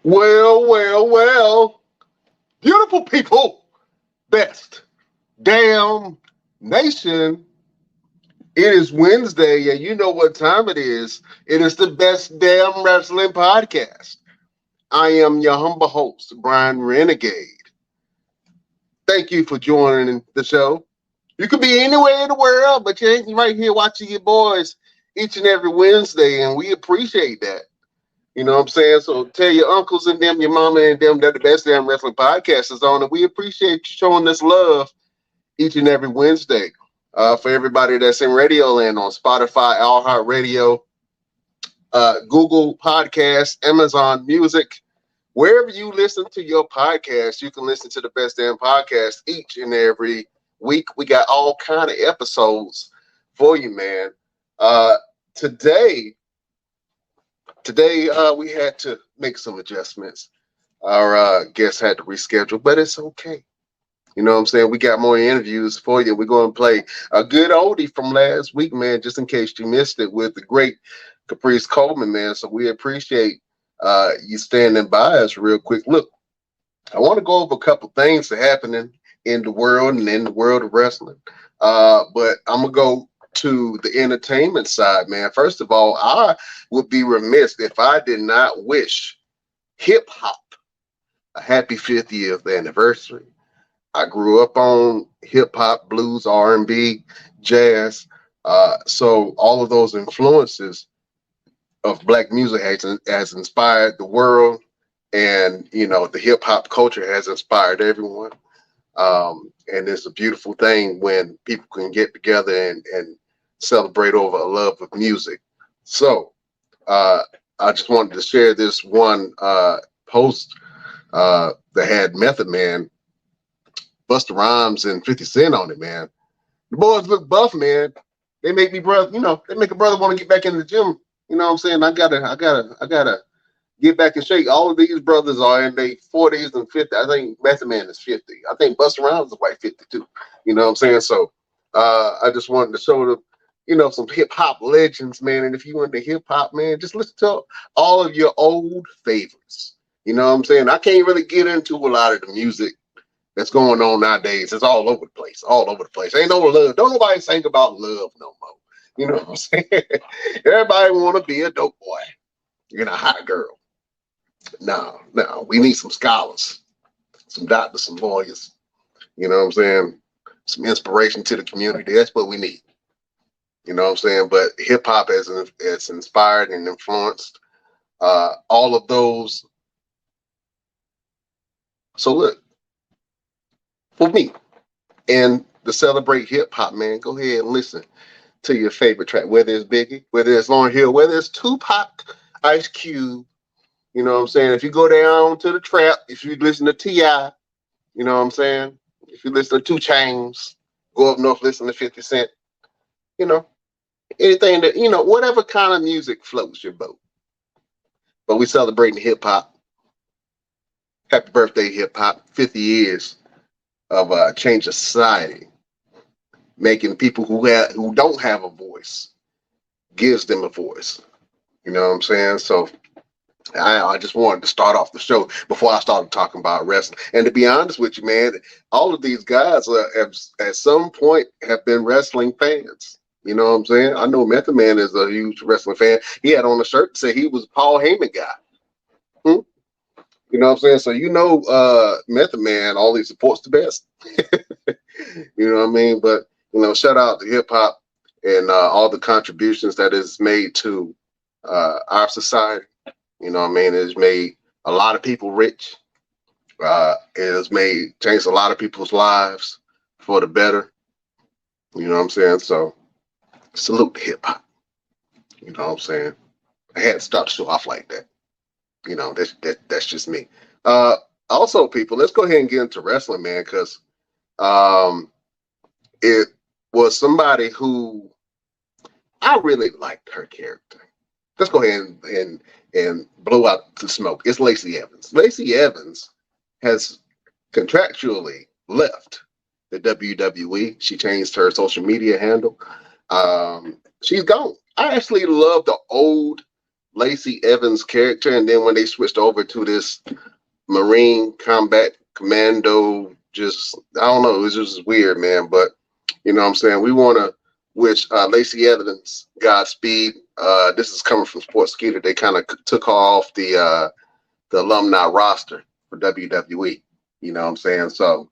Well. Beautiful people, best damn nation. It is Wednesday, and you know what time it is. It is the best damn wrestling podcast. I am your humble host, Brian Renegade. Thank you for joining the show. You could be anywhere in the world, but you ain't right here watching your boys each and every Wednesday, and we appreciate that. You know what I'm saying? So tell your uncles and them, your mama and them that the best damn wrestling podcast is on, and we appreciate you showing us love each and every Wednesday. For everybody that's in Radio Land on Spotify, iHeartRadio, Google Podcasts, Amazon Music, wherever you listen to your podcast, you can listen to the best damn podcast each and every week. We got all kind of episodes for you, man. Uh, today, today, we had to make some adjustments. Our guest had to reschedule, but it's okay. You know what I'm saying? We got more interviews for you. We're going to play a good oldie from last week, man, just in case you missed it, with the great Caprice Coleman, man. So we appreciate you standing by us real quick. Look, I want to go over a couple things that are happening in the world and in the world of wrestling. But I'm going to go to the entertainment side, man. First of all, I would be remiss if I did not wish hip hop a happy 50th anniversary. I grew up on hip hop, blues, R&B, jazz. So all of those influences of black music has inspired the world, and you know the hip hop culture has inspired everyone. And it's a beautiful thing when people can get together and celebrate over a love of music. So I just wanted to share this one post that had Method Man, Busta Rhymes, and 50 Cent on it, man. The boys look buff, man. They make me brother, they make a brother want to get back in the gym. You know what I'm saying? I gotta get back in shape. All of these brothers are in their 40s and 50s. I think Method Man is 50. I think Busta Rhymes is like 52. You know what I'm saying? So I just wanted to show them, some hip hop legends, man. And if you into hip hop, man, just listen to all of your old favorites. You know what I'm saying? I can't really get into a lot of the music that's going on nowadays. It's all over the place, all over the place. Ain't no love. Don't nobody think about love no more. You know what I'm saying? Everybody want to be a dope boy and a hot girl. No, we need some scholars, some doctors, some lawyers. You know what I'm saying? Some inspiration to the community. That's what we need. You know what I'm saying? But hip hop has inspired and influenced all of those. So look, for me, and to celebrate hip hop, man, go ahead and listen to your favorite track, whether it's Biggie, whether it's Lauryn Hill, whether it's Tupac, Ice Cube. You know what I'm saying? If you go down to the trap, if you listen to T.I., you know what I'm saying? If you listen to 2 Chainz, go up north, listen to 50 Cent, you know, anything that, whatever kind of music floats your boat. But we celebrating hip hop. Happy birthday, hip hop. 50 years of change of society, making people who don't have a voice, gives them a voice. You know what I'm saying? So I just wanted to start off the show before I started talking about wrestling. And to be honest with you, man, all of these guys have, at some point, have been wrestling fans. You know what I'm saying? I know Method Man is a huge wrestling fan. He had on a shirt that said he was a Paul Heyman guy. You know what I'm saying? So Method Man always supports the best. You know what I mean? But shout out to hip hop and all the contributions that is made to our society. You know what I mean? It's made a lot of people rich. It has changed a lot of people's lives for the better. You know what I'm saying? So salute to hip hop. You know what I'm saying? I had to start the show off like that. That's just me. Also, people, let's go ahead and get into wrestling, man, because it was somebody who I really liked her character. Let's go ahead and blow out the smoke. It's Lacey Evans. Lacey Evans has contractually left the WWE. She changed her social media handle. She's gone. I actually love the old Lacey Evans' character, and then when they switched over to this Marine Combat Commando, just I don't know, it was just weird, man. But you know what I'm saying? We want to wish Lacey Evans Godspeed. This is coming from Sports Skeeter. They kind of took her off the alumni roster for WWE. You know what I'm saying? So,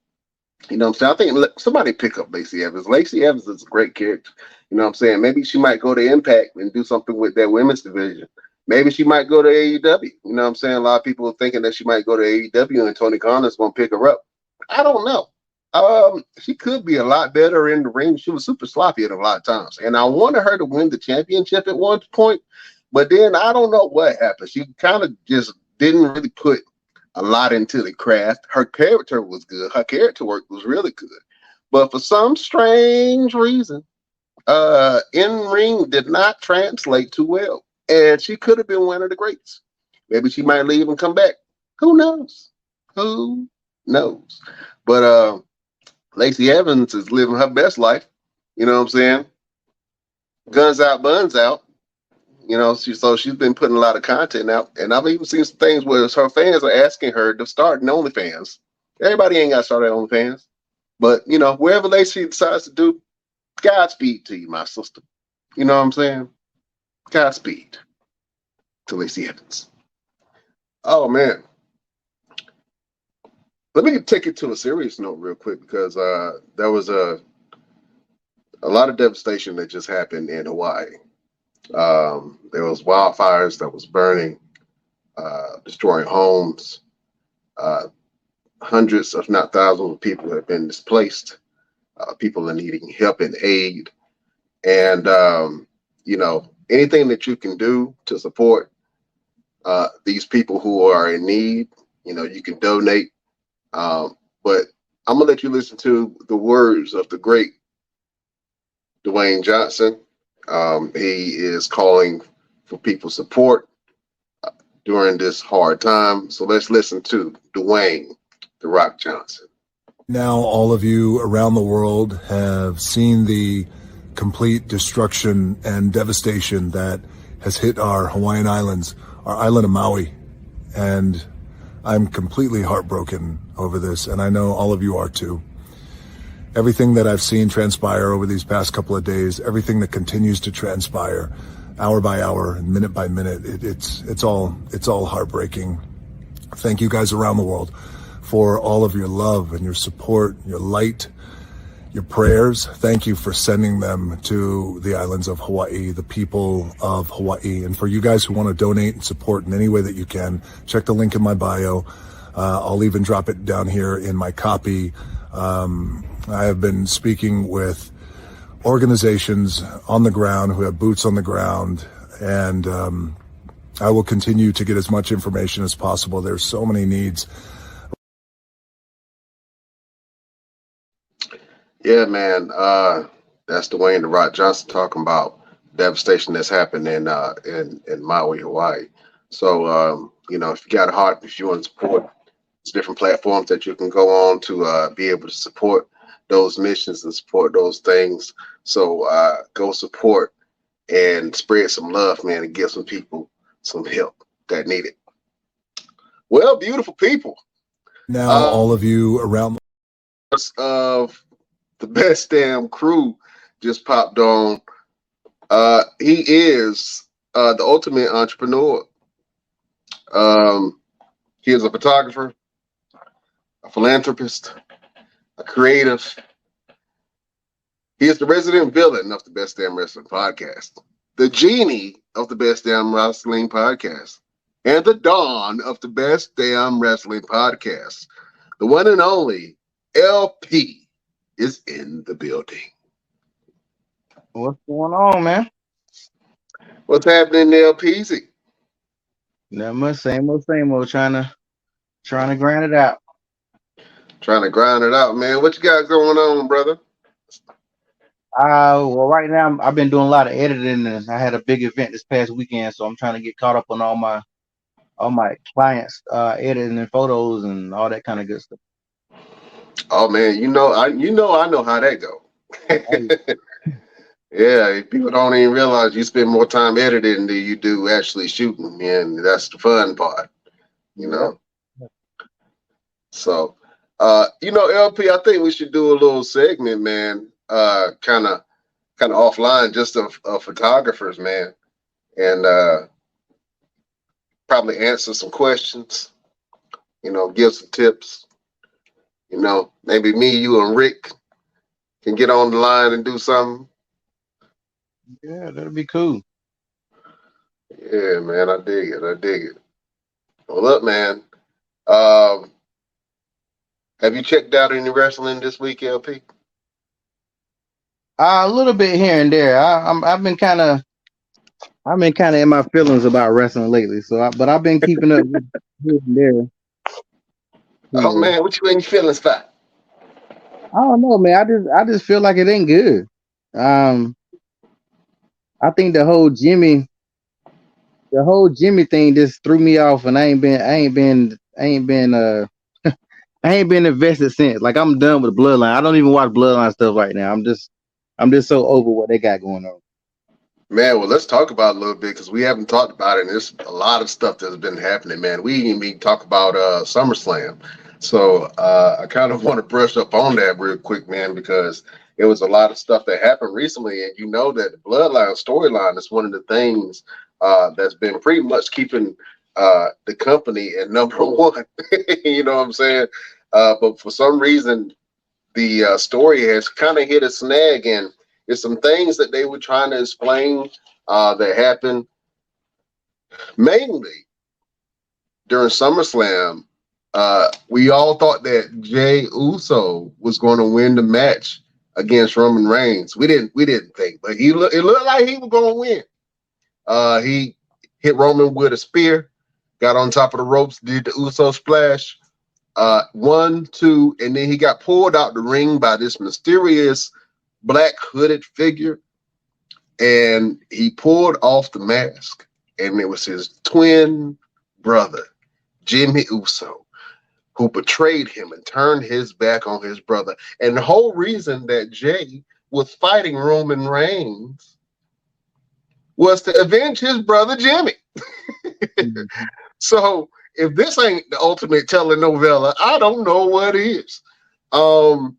you know what I'm saying? I think somebody pick up Lacey Evans. Lacey Evans is a great character. You know what I'm saying? Maybe she might go to Impact and do something with that women's division. Maybe she might go to AEW. You know what I'm saying? A lot of people are thinking that she might go to AEW and Tony Khan is going to pick her up. I don't know. She could be a lot better in the ring. She was super sloppy at a lot of times. And I wanted her to win the championship at one point, but then I don't know what happened. She kind of just didn't really put a lot into the craft. Her character was good. Her character work was really good. But for some strange reason, in ring did not translate too well. And she could have been one of the greats. Maybe she might leave and come back. Who knows? Who knows? But Lacey Evans is living her best life. You know what I'm saying? Guns out, buns out. You know, so she's been putting a lot of content out, and I've even seen some things where her fans are asking her to start an OnlyFans. Everybody ain't got to start an OnlyFans, but you know, wherever Lacey decides to do, Godspeed to you, my sister. You know what I'm saying? Godspeed to Lacey Evans. Oh man, let me take it to a serious note real quick because there was a lot of devastation that just happened in Hawaii. There was wildfires that was burning, destroying homes. Hundreds, if not thousands, of people have been displaced. People are needing help and aid. And, you know, anything that you can do to support these people who are in need, you know, you can donate. But I'm going to let you listen to the words of the great Dwayne Johnson. He is calling for people's support during this hard time. So let's listen to Dwayne "The Rock" Johnson. Now, all of you around the world have seen the complete destruction and devastation that has hit our Hawaiian Islands, our island of Maui. And I'm completely heartbroken over this, and I know all of you are too. Everything that I've seen transpire over these past couple of days, everything that continues to transpire hour by hour and minute by minute, it's all heartbreaking. Thank you guys around the world for all of your love and your support, your light, your prayers. Thank you for sending them to the islands of Hawaii, the people of Hawaii. And for you guys who want to donate and support in any way that you can, check the link in my bio. I'll even drop it down here in my copy. I have been speaking with organizations on the ground who have boots on the ground, and I will continue to get as much information as possible. There's so many needs. Yeah, man. That's Dwayne "The Rock" Johnson talking about devastation that's happened in Maui, Hawaii. So you know, if you got a heart, if you want to support, there's different platforms that you can go on to be able to support those missions and support those things. So go support and spread some love, man, and give some people some help that need it. Well, beautiful people. Now, all of you around of the Best Damn Crew just popped on. He is the ultimate entrepreneur. He is a photographer, a philanthropist, a creative. He is the resident villain of the Best Damn Wrestling Podcast, the genie of the Best Damn Wrestling Podcast, and the dawn of the Best Damn Wrestling Podcast. The one and only LP is in the building. What's going on, man? What's happening, LPZ? Not much, same old, trying to grind it out. Trying to grind it out, man. What you got going on, brother? Well, right now I've been doing a lot of editing, and I had a big event this past weekend, so I'm trying to get caught up on all my clients editing and photos and all that kind of good stuff. Oh man, I know how that go. Yeah, people don't even realize you spend more time editing than you do actually shooting, and that's the fun part, you Yeah. know. So, LP, I think we should do a little segment, man. Kind of offline, just of photographers, man, and probably answer some questions. Give some tips. Maybe me, you, and Rick can get on the line and do something. Yeah, that'll be cool. Yeah, man, I dig it. I dig it. Well, look, man. Um, have you checked out any wrestling this week, LP? A little bit here and there. I've been kind of in my feelings about wrestling lately. But I've been keeping up with here and there. Oh You man, what you in your feelings for? I don't know, man. I just feel like it ain't good. Um, I think the whole Jimmy thing just threw me off, and I ain't been invested since. Like I'm done with Bloodline. I don't even watch Bloodline stuff right now. I'm just so over what they got going on. Man, well, let's talk about it a little bit because we haven't talked about it. And there's a lot of stuff that's been happening, man. We didn't even talk about SummerSlam. So I kind of want to brush up on that real quick, man, because it was a lot of stuff that happened recently. And you know that the Bloodline storyline is one of the things that's been pretty much keeping the company at number one. You know what I'm saying? But for some reason, the story has kind of hit a snag, and there's some things that they were trying to explain that happened mainly during SummerSlam. We all thought that Jay Uso was going to win the match against Roman Reigns. We didn't think, but it looked like he was going to win. He hit Roman with a spear, got on top of the ropes, did the Uso splash. 1, 2, and then he got pulled out the ring by this mysterious black hooded figure, and he pulled off the mask, and it was his twin brother, Jimmy Uso, who betrayed him and turned his back on his brother. And the whole reason that Jay was fighting Roman Reigns was to avenge his brother Jimmy. Mhm. So if this ain't the ultimate telenovela, I don't know what is. Um,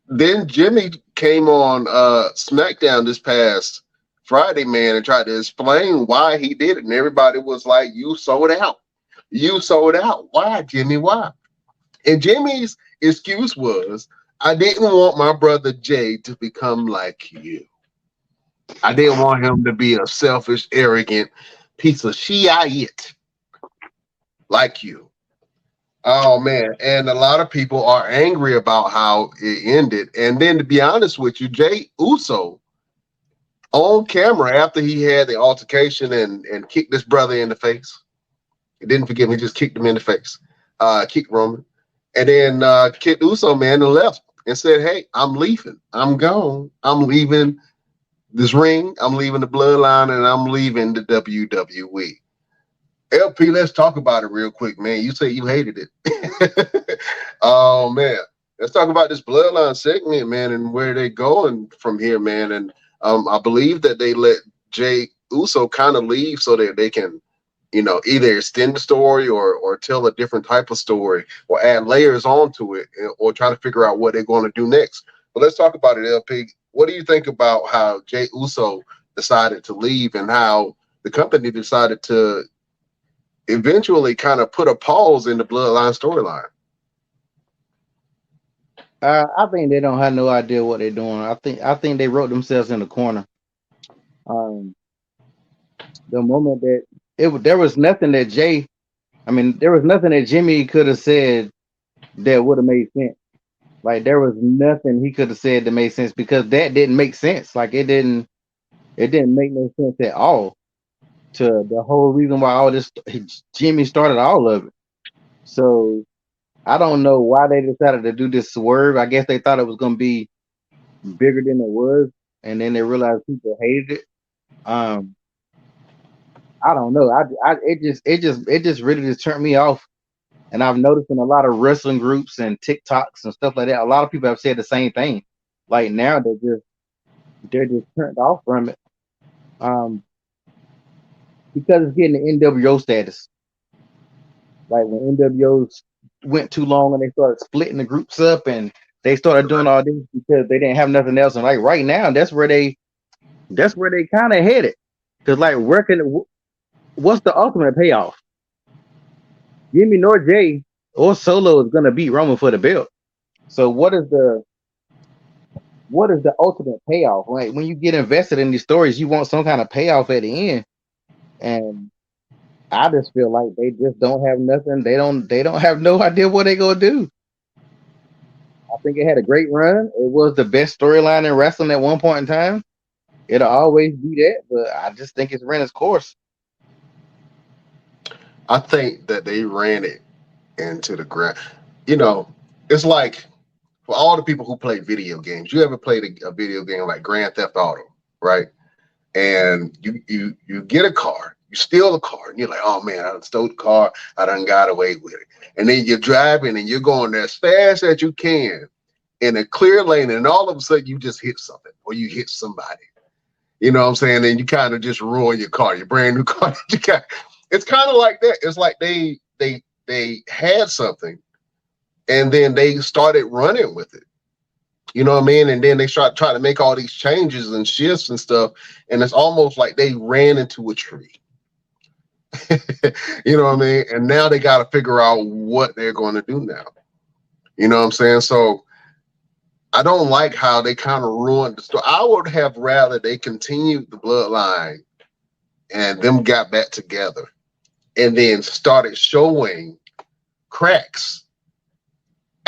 then Jimmy came on SmackDown this past Friday, man, and tried to explain why he did it. And everybody was like, "You sold out. You sold out. Why, Jimmy? Why?" And Jimmy's excuse was, "I didn't want my brother Jay to become like you. I didn't want him to be a selfish, arrogant piece of shit like you." Oh man, and a lot of people are angry about how it ended. And then to be honest with you, Jay Uso on camera after he had the altercation and kicked his brother in the face. He didn't forgive him, he just kicked him in the face. Kicked Roman. And then kicked Uso, man, and left and said, "Hey, I'm leaving. I'm gone. I'm leaving this ring. I'm leaving the bloodline, and I'm leaving the WWE." LP, let's talk about it real quick, man. You say you hated it. Oh man, let's talk about this bloodline segment, man, and where they're going from here, man. And I believe that they let Jay Uso kind of leave so that they can, either extend the story or tell a different type of story or add layers onto it or try to figure out what they're going to do next. But let's talk about it, LP. What do you think about how Jay Uso decided to leave and how the company decided to eventually kind of put a pause in the bloodline storyline? I think they don't have no idea what they're doing. I think they wrote themselves in the corner. Um, the moment that there was nothing that there was nothing that Jimmy could have said that would have made sense. Like there was nothing he could have said that made sense because that didn't make sense. Like it didn't make no sense at all to the whole reason why all this Jimmy started all of it. So I don't know why they decided to do this swerve. I guess they thought it was gonna be bigger than it was, and then they realized people hated it. Um, I don't know. It just really just turned me off. And I've noticed in a lot of wrestling groups and TikToks and stuff like that, a lot of people have said the same thing. Like now they're just turned off from it. Um, because it's getting the NWO status. Like when NWOs went too long and they started splitting the groups up and they started doing all this because they didn't have nothing else. And like right now, that's where they kind of headed. Cause like what's the ultimate payoff? Jimmy nor Jay or Solo is gonna beat Roman for the belt. So what is the ultimate payoff? Like when you get invested in these stories, you want some kind of payoff at the end. And I just feel like they just don't have nothing. They don't have no idea what they're gonna do. I think it had a great run. It was the best storyline in wrestling at one point in time. It'll always be that, but I just think it's ran its course. I think that they ran it into the ground. You know, it's like for all the people who play video games, you ever played a video game like Grand Theft Auto, right? And you get a car, you steal a car, and you're like, oh man, I done stole the car, I done got away with it. And then you're driving and you're going as fast as you can in a clear lane, and all of a sudden you just hit something or you hit somebody. You know what I'm saying? And you kind of just ruin your car, your brand new car. You got. It's kind of like that. It's like they had something and then they started running with it. You know what I mean? And then they start trying to make all these changes and shifts and stuff. And it's almost like they ran into a tree. You know what I mean? And now they got to figure out what they're going to do now. You know what I'm saying? So I don't like how they kind of ruined the story. I would have rather they continued the bloodline and them got back together and then started showing cracks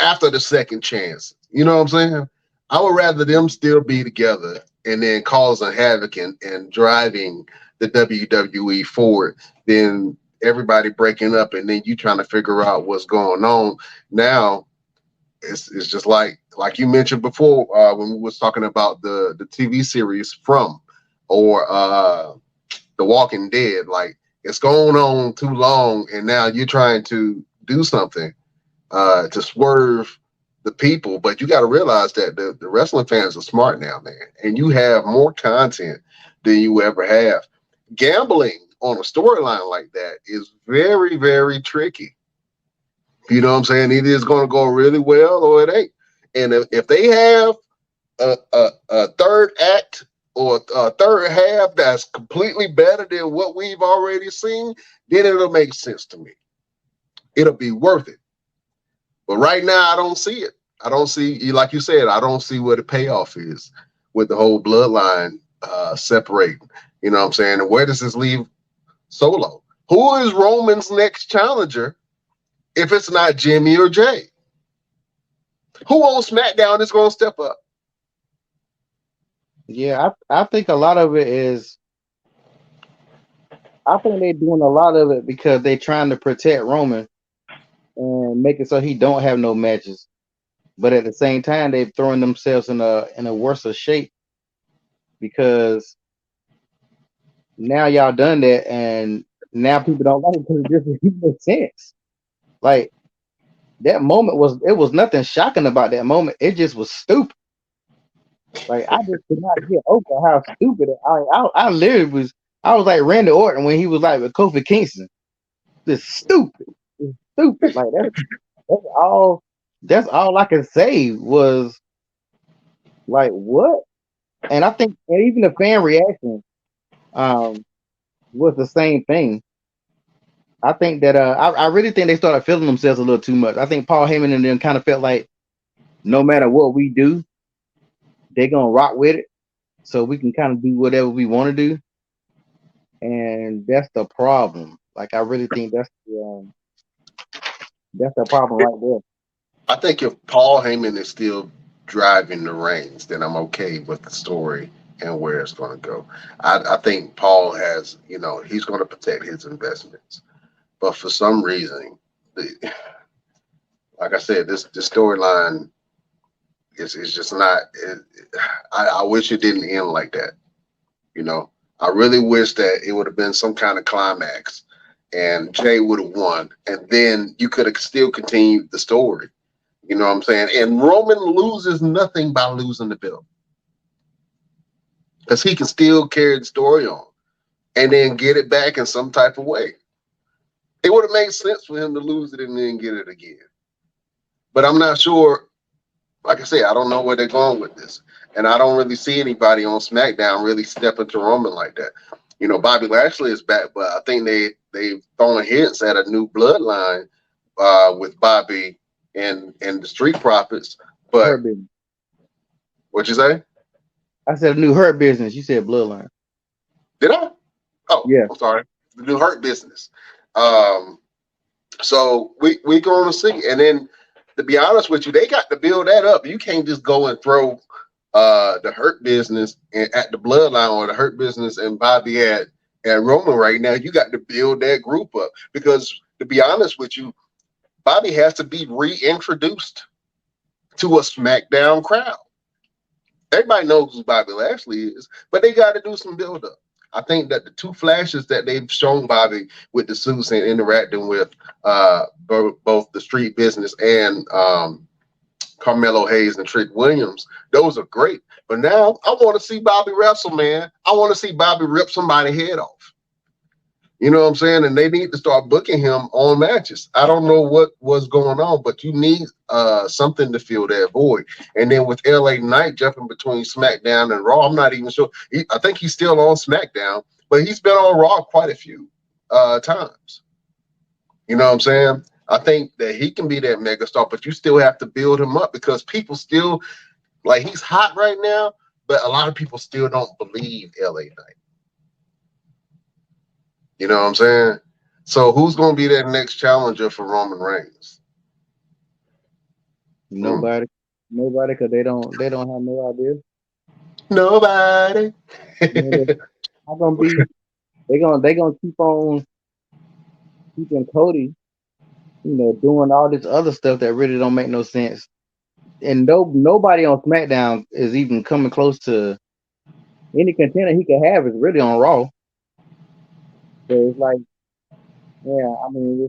after the second chance. You know what I'm saying? I would rather them still be together and then causing havoc and driving the WWE forward than everybody breaking up and then you trying to figure out what's going on. Now it's just like you mentioned before when we was talking about the TV series From or The Walking Dead. Like it's going on too long, and now you're trying to do something to swerve the people. But you got to realize that the wrestling fans are smart now, man, and you have more content than you ever have. Gambling on a storyline like that is very, very tricky. You know what I'm saying? Either it's going to go really well or it ain't. And if they have a third act or a third half that's completely better than what we've already seen, then it'll make sense to me. It'll be worth it. But right now, I don't see it. I don't see, like you said, I don't see what the payoff is with the whole bloodline separating. You know what I'm saying? And where does this leave Solo? Who is Roman's next challenger if it's not Jimmy or Jay? Who on SmackDown is going to step up? Yeah, I think a lot of it is. I think they're doing a lot of it because they're trying to protect Roman and make it so he don't have no matches. But at the same time, they're throwing themselves in a worse of shape because now y'all done that, and now people don't like it because it just makes sense. Like that moment was nothing shocking about that moment. It just was stupid. Like I just could not get over how stupid it. I literally was. I was like Randy Orton when he was like with Kofi Kingston. It's stupid. It's stupid. Like that's all. That's all I can say was like what? And I think, and even the fan reaction was the same thing. I think that I really think they started feeling themselves a little too much. I think Paul Heyman and them kind of felt like no matter what we do, they're gonna rock with it, so we can kind of do whatever we want to do, and that's the problem. Like I really think that's the problem right there. I think if Paul Heyman is still driving the reins, then I'm okay with the story and where it's going to go. I think Paul has, he's going to protect his investments. But for some reason, like I said, this storyline is just not. I wish it didn't end like that. I really wish that it would have been some kind of climax, and Jay would have won, and then you could have still continued the story. You know what I'm saying? And Roman loses nothing by losing the belt. because he can still carry the story on and then get it back in some type of way. It would have made sense for him to lose it and then get it again. But I'm not sure. Like I said, I don't know where they're going with this. And I don't really see anybody on SmackDown really stepping to Roman like that. You know, Bobby Lashley is back, but I think they've thrown hints at a new bloodline with Bobby and the Street Profits. But what'd you say? I said a new Hurt Business. You said Bloodline. Did I? Oh, yeah. I'm sorry. The new Hurt Business. So we going to see, and then to be honest with you, they got to build that up. You can't just go and throw the Hurt Business at the Bloodline or the Hurt Business and Bobby at Roman right now. You got to build that group up because to be honest with you, Bobby has to be reintroduced to a SmackDown crowd. Everybody knows who Bobby Lashley is, but they got to do some build up. I think that the two flashes that they've shown Bobby with the suits and interacting with both the Street Business and Carmelo Hayes and Trick Williams, those are great. But now I want to see Bobby wrestle, man. I want to see Bobby rip somebody's head off. You know what I'm saying? And they need to start booking him on matches. I don't know what was going on, but you need something to fill that void. And then with LA Knight jumping between SmackDown and Raw, I'm not even sure. I think he's still on SmackDown, but he's been on Raw quite a few times. You know what I'm saying? I think that he can be that megastar, but you still have to build him up because people still, like, he's hot right now, but a lot of people still don't believe LA Knight. You know what I'm saying? So who's going to be that next challenger for Roman Reigns? Nobody, because they don't have no idea. Nobody. How gonna be? They gonna keep on keeping Cody, doing all this other stuff that really don't make no sense. And nobody on SmackDown is even coming close to any contender he could have is really on Raw. So it's like, yeah, I mean,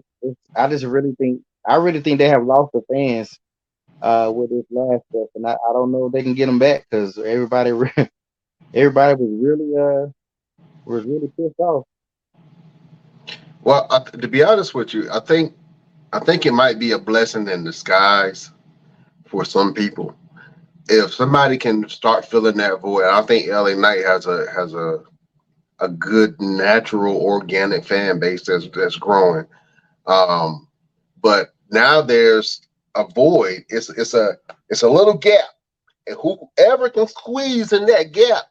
I really think they have lost the fans with this last stuff, and I don't know if they can get them back because everybody was really pissed off. Well, to be honest with you, I think it might be a blessing in disguise for some people if somebody can start filling that void. I think LA Knight has a good natural organic fan base that's growing, but now there's a void. It's a little gap, and whoever can squeeze in that gap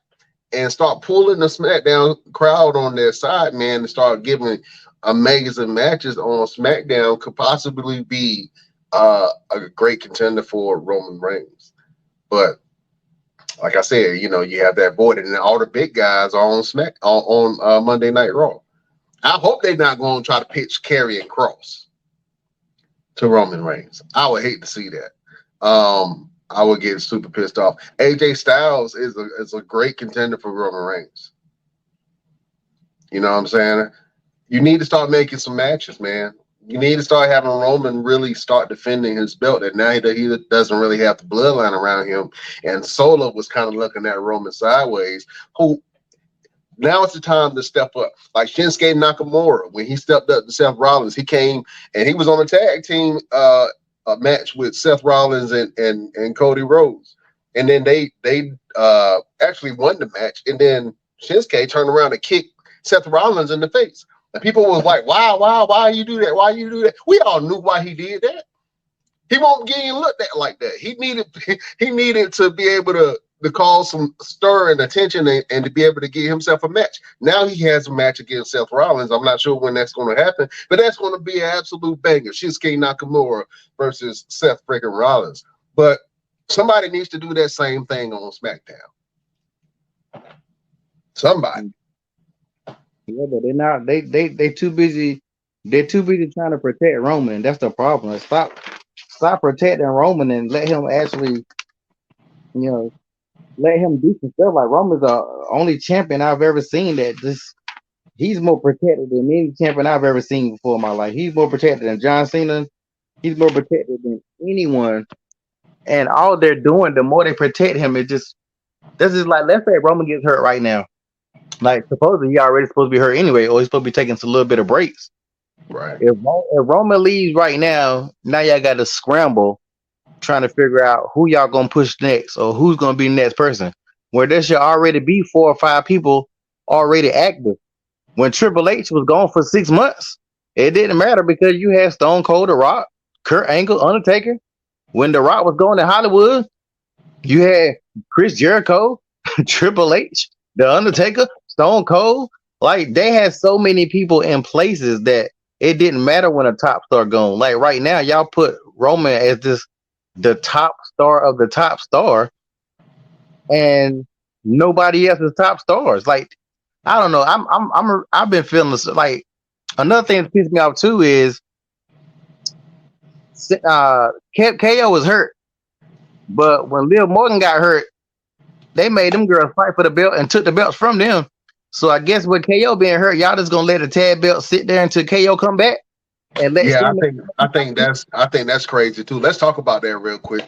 and start pulling the SmackDown crowd on their side, man, and start giving amazing matches on SmackDown could possibly be a great contender for Roman Reigns. But like I said, you have that void, and then all the big guys are on Monday Night Raw. I hope they're not going to try to pitch Karrion Kross to Roman Reigns. I would hate to see that. I would get super pissed off. AJ Styles is a great contender for Roman Reigns. You know what I'm saying? You need to start making some matches, man. You need to start having Roman really start defending his belt. And now that he doesn't really have the bloodline around him, and Solo was kind of looking at Roman sideways, who now it's the time to step up. Like Shinsuke Nakamura, when he stepped up to Seth Rollins, he came and he was on a tag team match with Seth Rollins and Cody Rhodes. And then they actually won the match. And then Shinsuke turned around and kicked Seth Rollins in the face. And people was like, why you do that? Why you do that? We all knew why he did that. He won't get looked at like that. He needed to be able to cause some stir and attention and to be able to get himself a match. Now he has a match against Seth Rollins. I'm not sure when that's going to happen, but that's going to be an absolute banger. Shinsuke Nakamura versus Seth freaking Rollins. But somebody needs to do that same thing on SmackDown. Somebody. Yeah, but they're not. They too busy. They're too busy trying to protect Roman. That's the problem. Stop protecting Roman and let him actually, let him do some stuff. Like Roman's the only champion I've ever seen that he's more protected than any champion I've ever seen before in my life. He's more protected than John Cena. He's more protected than anyone. And all they're doing, the more they protect him, it just This is like, let's say Roman gets hurt right now. Like, supposedly he already supposed to be hurt anyway, or he's supposed to be taking a little bit of breaks. Right. If Roman leaves right now y'all got to scramble trying to figure out who y'all gonna push next or who's gonna be the next person. Where there should already be 4 or 5 people already active. When Triple H was gone for 6 months, it didn't matter because you had Stone Cold, The Rock, Kurt Angle, Undertaker. When The Rock was going to Hollywood, you had Chris Jericho, Triple H, The Undertaker, Stone Cold. Like, they had so many people in places that it didn't matter when a top star gone. Like right now, y'all put Roman as the top star of the top star, and nobody else is top stars. Like, I don't know. I've been feeling this, like, another thing that pisses me off too is KO was hurt, but when Liv Morgan got hurt, they made them girls fight for the belt and took the belts from them. So I guess with KO being hurt, y'all just gonna let the tag belt sit there until KO come back and let. Yeah, I think that's crazy too. Let's talk about that real quick,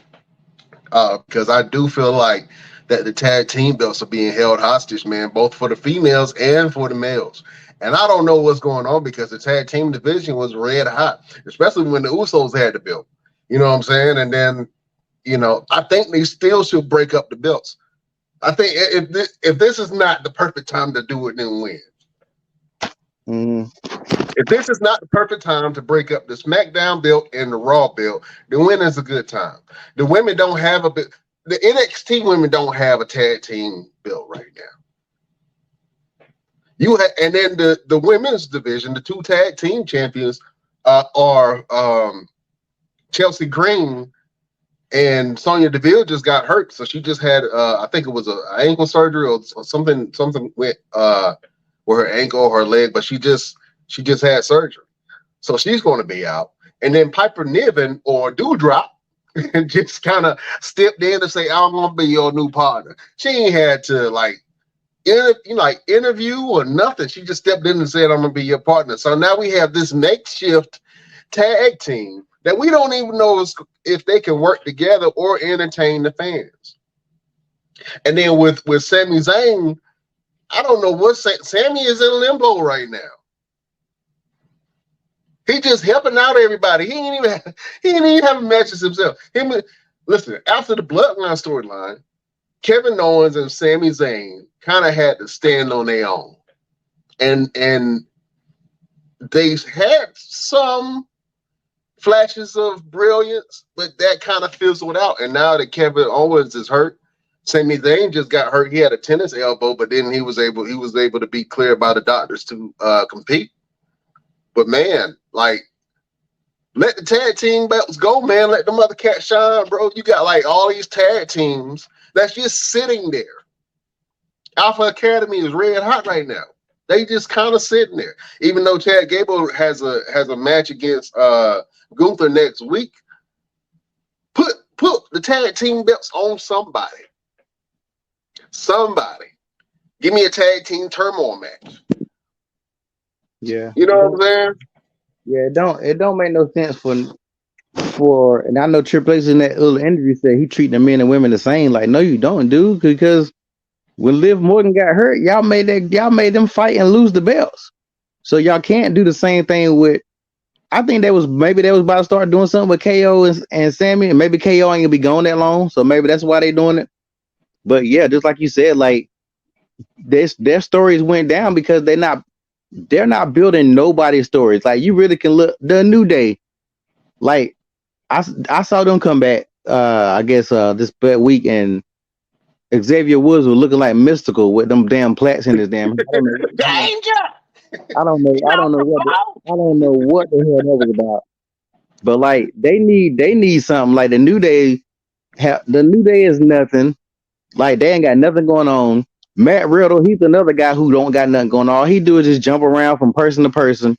because I do feel like that the tag team belts are being held hostage, man, both for the females and for the males. And I don't know what's going on because the tag team division was red hot, especially when the Usos had the belt. You know what I'm saying? And then, I think they still should break up the belts. I think if this is not the perfect time to do it, then when? If this is not the perfect time to break up the SmackDown belt and the Raw belt, then when is a good time? The women don't have a bit. The NXT women don't have a tag team belt right now. And then the women's division, the 2 tag team champions are Chelsea Green. And Sonya Deville just got hurt, so she just had I think it was an ankle surgery or something went with her ankle or her leg, but she just had surgery, so she's going to be out. And then Piper Niven or Doudrop just kind of stepped in to say, "I'm going to be your new partner." She ain't had to interview or nothing. She just stepped in and said, "I'm going to be your partner." So now we have this makeshift tag team that we don't even know if they can work together or entertain the fans. And then with Sami Zayn, I don't know what Sami is in limbo right now. He just helping out everybody. He ain't even having matches himself. Listen, after the Bloodline storyline, Kevin Owens and Sami Zayn kind of had to stand on their own, and they had some flashes of brilliance, but that kind of fizzled out. And now that Kevin Owens is hurt, Sami Zayn just got hurt. He had a tennis elbow, but then he was able to be cleared by the doctors to compete. But man, like, let the tag team belts go, man. Let the mother cat shine, bro. You got like all these tag teams that's just sitting there. Alpha Academy is red hot right now. They just kind of sitting there. Even though Chad Gable has a match against Gunther next week, put the tag team belts on somebody. Give me a tag team turmoil match. Yeah, you know what I'm saying? Yeah, it don't make no sense for and I know Triple H in that little interview said he treating the men and women the same. Like, no, you don't, dude, because when Liv Morgan got hurt, y'all made them fight and lose the belts. So y'all can't do the same thing with. I think they was about to start doing something with KO and Sami, and maybe KO ain't gonna be gone that long, so maybe that's why they doing it. But yeah, just like you said, like their stories went down because they're not building nobody's stories. Like, you really can look the New Day. Like, I saw them come back. I guess this week, and Xavier Woods was looking like Mystical with them damn plaques in his damn. Danger. I don't know what the hell that was about. But like, they need something. Like the New Day is nothing. Like, they ain't got nothing going on. Matt Riddle, he's another guy who don't got nothing going on. All he do is just jump around from person to person.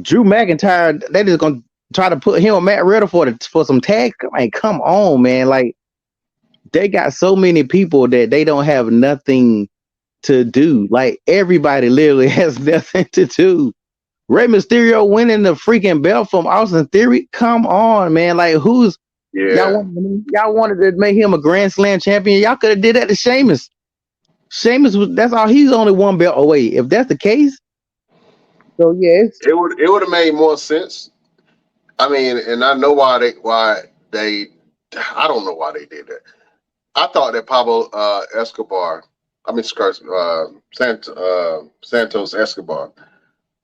Drew McIntyre, they just gonna try to put him and Matt Riddle for some tags. Like, come on, man. Like, they got so many people that they don't have nothing to do. Like, everybody literally has nothing to do. Rey Mysterio winning the freaking belt from Austin Theory. Come on, man. Like, who's Yeah. Y'all wanted to make him a Grand Slam champion. Y'all could have did that to Sheamus. Sheamus was that's all. He's only one belt away. If that's the case, so yeah, It would have made more sense. I mean, and I know why they I don't know why they did that. I thought that Pablo Escobar, I mean, Santos Escobar,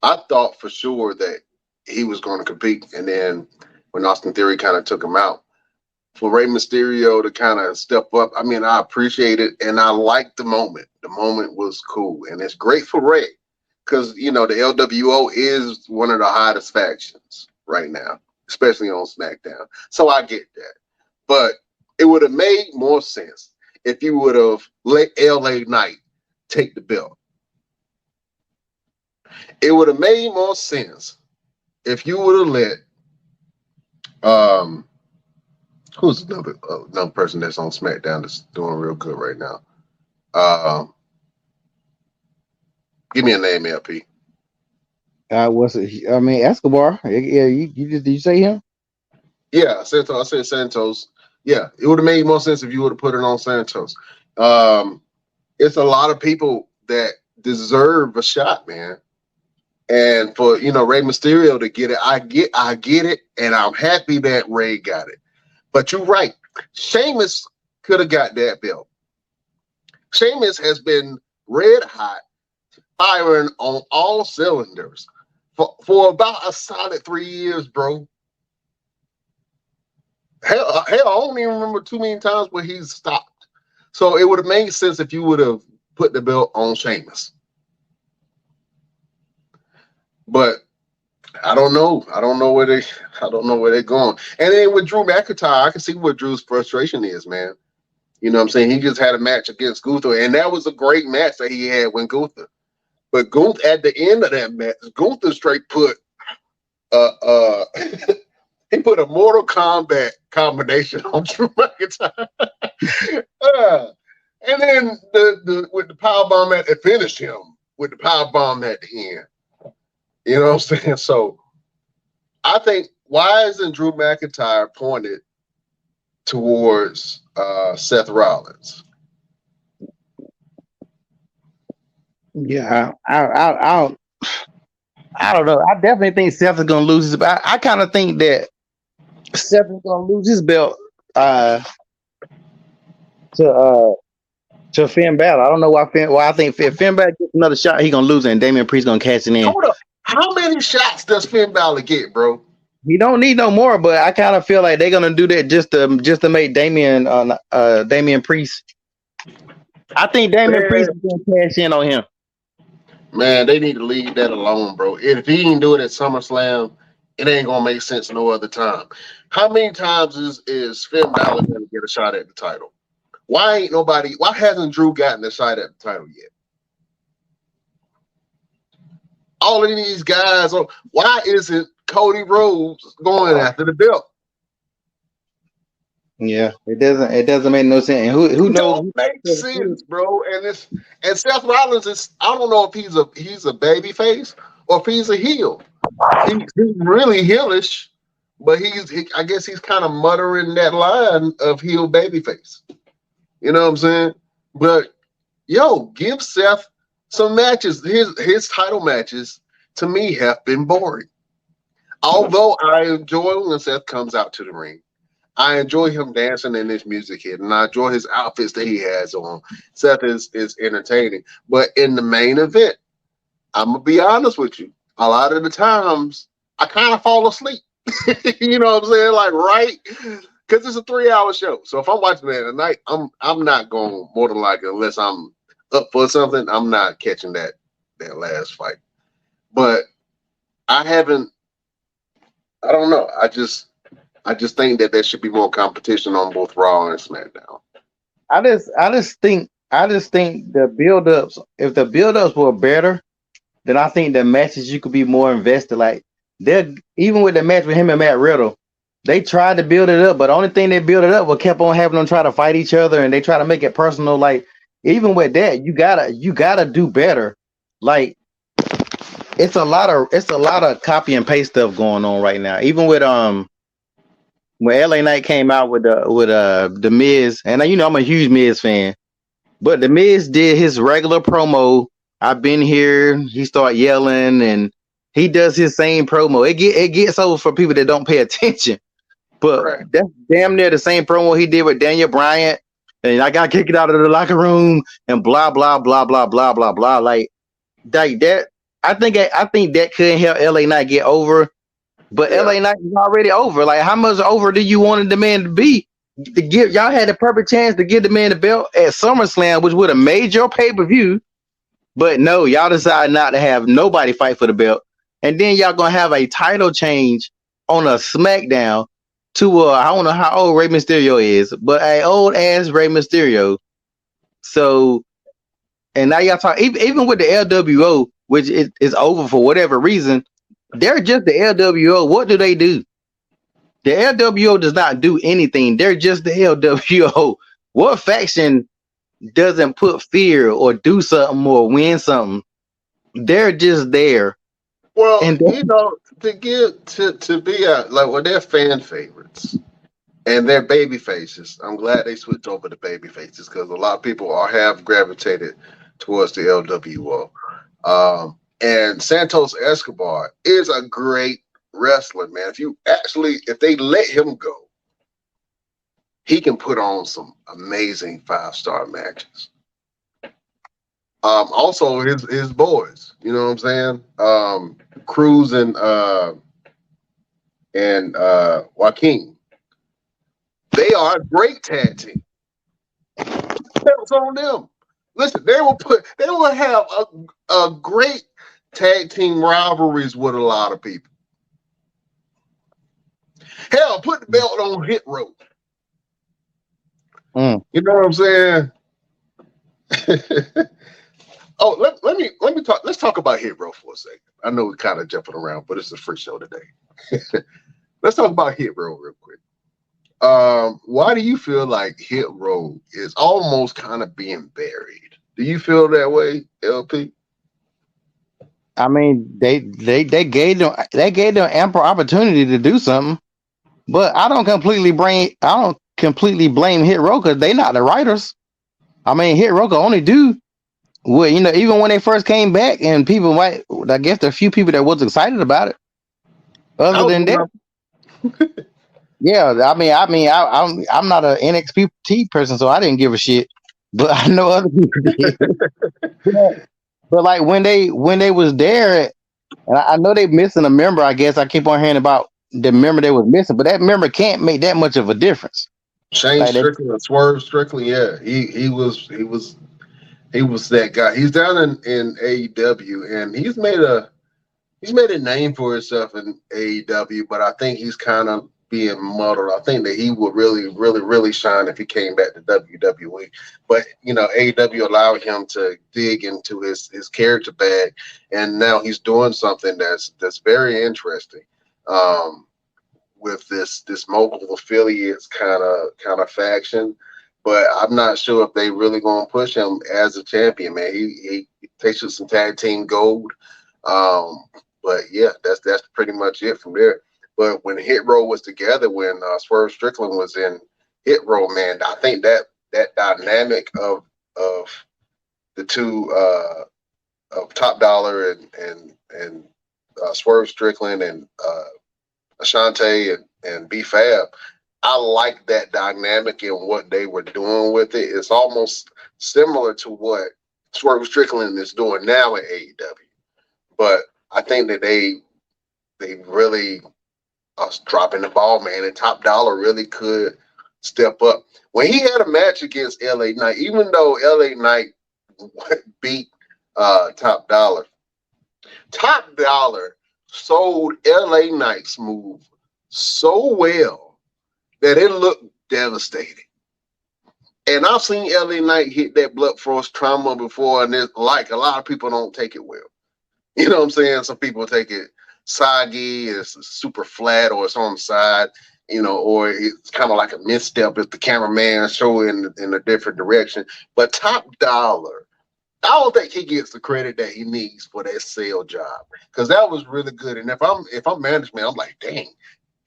I thought for sure that he was going to compete. And then when Austin Theory kind of took him out, for Rey Mysterio to kind of step up, I mean, I appreciate it and I liked the moment. The moment was cool. And it's great for Rey because, the LWO is one of the hottest factions right now, especially on SmackDown. So I get that. But it would have made more sense if you would have let LA Knight take the belt. It would have made more sense if you would have let who's another person that's on SmackDown that's doing real good right now. Give me a name, LP. what's it? I mean, Escobar. Yeah, did you say him? Yeah, Santos. I said Santos. Yeah, it would have made more sense if you would have put it on Santos. It's a lot of people that deserve a shot, man. And for Rey Mysterio to get it, I get it, and I'm happy that Rey got it. But you're right, Sheamus could have got that belt. Sheamus has been red hot, firing on all cylinders for about a solid 3 years, bro. Hell, I don't even remember too many times where he's stopped. So it would have made sense if you would have put the belt on Sheamus. But I don't know. I don't know where they're going. And then with Drew McIntyre, I can see what Drew's frustration is, man. You know what I'm saying? He just had a match against Gunther, and that was a great match that he had with Gunther. But Gunther, at the end of that match, Gunther straight put he put a Mortal Kombat combination on Drew McIntyre. And then with the powerbomb it finished him with the powerbomb at the end. You know what I'm saying? So I think, why isn't Drew McIntyre pointed towards Seth Rollins? Yeah, I don't know. I definitely think Seth is gonna lose his. I kind of think that Seth is gonna lose his belt to Finn Balor. I don't know why I think if Finn Balor gets another shot, he's gonna lose it, and Damian Priest gonna cash it in. Hold up. How many shots does Finn Balor get, bro? He don't need no more, but I kind of feel like they're gonna do that just to make Damian Priest. I think Damian Priest is gonna cash in on him. Man, they need to leave that alone, bro. If he didn't do it at SummerSlam, it ain't gonna make sense no other time. How many times is Finn Balor gonna get a shot at the title? Why hasn't Drew gotten a shot at the title yet? All of these guys, why isn't Cody Rhodes going after the belt? Yeah, it doesn't make no sense. And who knows? Don't make sense, bro. And Seth Rollins is, I don't know if he's a baby face or if he's a heel. He's really heelish, but I guess he's kind of muttering that line of heel baby face. You know what I'm saying? But give Seth some matches. His title matches to me have been boring. Although I enjoy when Seth comes out to the ring. I enjoy him dancing in his music hit, and I enjoy his outfits that he has on. Seth is entertaining. But in the main event, I'm going to be honest with you. A lot of the times, I kind of fall asleep. You know what I'm saying? Like, right? Because it's a 3-hour show. So if I'm watching that at night, I'm not going, more than likely, unless I'm up for something, I'm not catching that last fight. But I don't know. I just think that there should be more competition on both Raw and SmackDown. I just think the build-ups, if the build-ups were better, then I think the matches you could be more invested. Like even with the match with him and Matt Riddle, they tried to build it up, but the only thing they built it up was kept on having them try to fight each other, and they try to make it personal. Like even with that, you gotta do better. Like it's a lot of copy and paste stuff going on right now. Even with when LA Knight came out with the Miz, and you know I'm a huge Miz fan, but the Miz did his regular promo. I've been here. He started yelling, and he does his same promo. It gets over for people that don't pay attention. But Right. that's damn near the same promo he did with Daniel Bryant, and I got kicked out of the locker room, and blah blah blah blah blah blah blah. Like that. I think that could help LA Knight get over. But Yeah. LA Knight is already over. Like, how much over do you want the man to be? To give y'all had the perfect chance to give the man the belt at SummerSlam, which would have made your pay-per-view. But no, y'all decided not to have nobody fight for the belt. And then y'all gonna have a title change on a SmackDown to I don't know how old Rey Mysterio is, but a old ass Rey Mysterio. So, and now y'all talk even with the LWO, which is over for whatever reason. They're just the LWO. What do they do? The LWO does not do anything. They're just the LWO. What faction doesn't put fear or do something or win something? They're just there. Well, And you know, to give to be like when they're fan favorites and they're baby faces. I'm glad they switched over to baby faces because a lot of people have gravitated towards the LWO. And Santos Escobar is a great wrestler, man. If they let him go, he can put on some amazing 5-star matches. Also his boys, you know what I'm saying? Cruz and Joaquin. They are a great tag team. That's on them. Listen, they will have a great tag team rivalries with a lot of people. Hell, put the belt on Hit Row. You know what I'm saying? Oh, let me talk. Let's talk about Hit Row for a second. I know we're kind of jumping around, but it's a free show today. Let's talk about Hit Row real quick. Why do you feel like Hit Row is almost kind of being buried? Do you feel that way, LP? I mean, they gave them ample opportunity to do something, but I don't completely blame Hit Row because they not the writers. I mean, Hit Row can only do what, you know, even when they first came back, and people might, I guess there are a few people that was excited about it. Other than that, yeah, I mean, I'm not an NXT person, so I didn't give a shit. But I know other people did. But like when they was there, and I know they missing a member. I guess I keep on hearing about the member they was missing, but that member can't make that much of a difference. Shane Strickland, Swerve Strickland, yeah, he was that guy. He's down in AEW, and he's made a name for himself in AEW, but I think he's kind of being muddled. I think that he would really shine if he came back to WWE. But you know, AEW allowed him to dig into his character bag, and now he's doing something that's very interesting. With this mogul affiliates kind of faction, but I'm not sure if they really gonna push him as a champion, man. He takes some tag team gold. But yeah, that's pretty much it from there. But when Hit Row was together, when Swerve Strickland was in Hit Row, man, I think that dynamic of the two of Top Dollar and Swerve Strickland and Ashante and B-Fab, I like that dynamic and what they were doing with it. It's almost similar to what Swerve Strickland is doing now in AEW. But I think that they really are dropping the ball, man. And Top Dollar really could step up. When he had a match against LA Knight, even though LA Knight beat Top Dollar sold LA Knight's move so well that it looked devastating. And I've seen LA Knight hit that blood frost trauma before, and it's like a lot of people don't take it well. You know what I'm saying? Some people take it soggy, it's super flat, or it's on the side, you know, or it's kind of like a misstep if the cameraman show in a different direction. But Top Dollar, I don't think he gets the credit that he needs for that sale job, because that was really good. And if I'm management, I'm like, dang,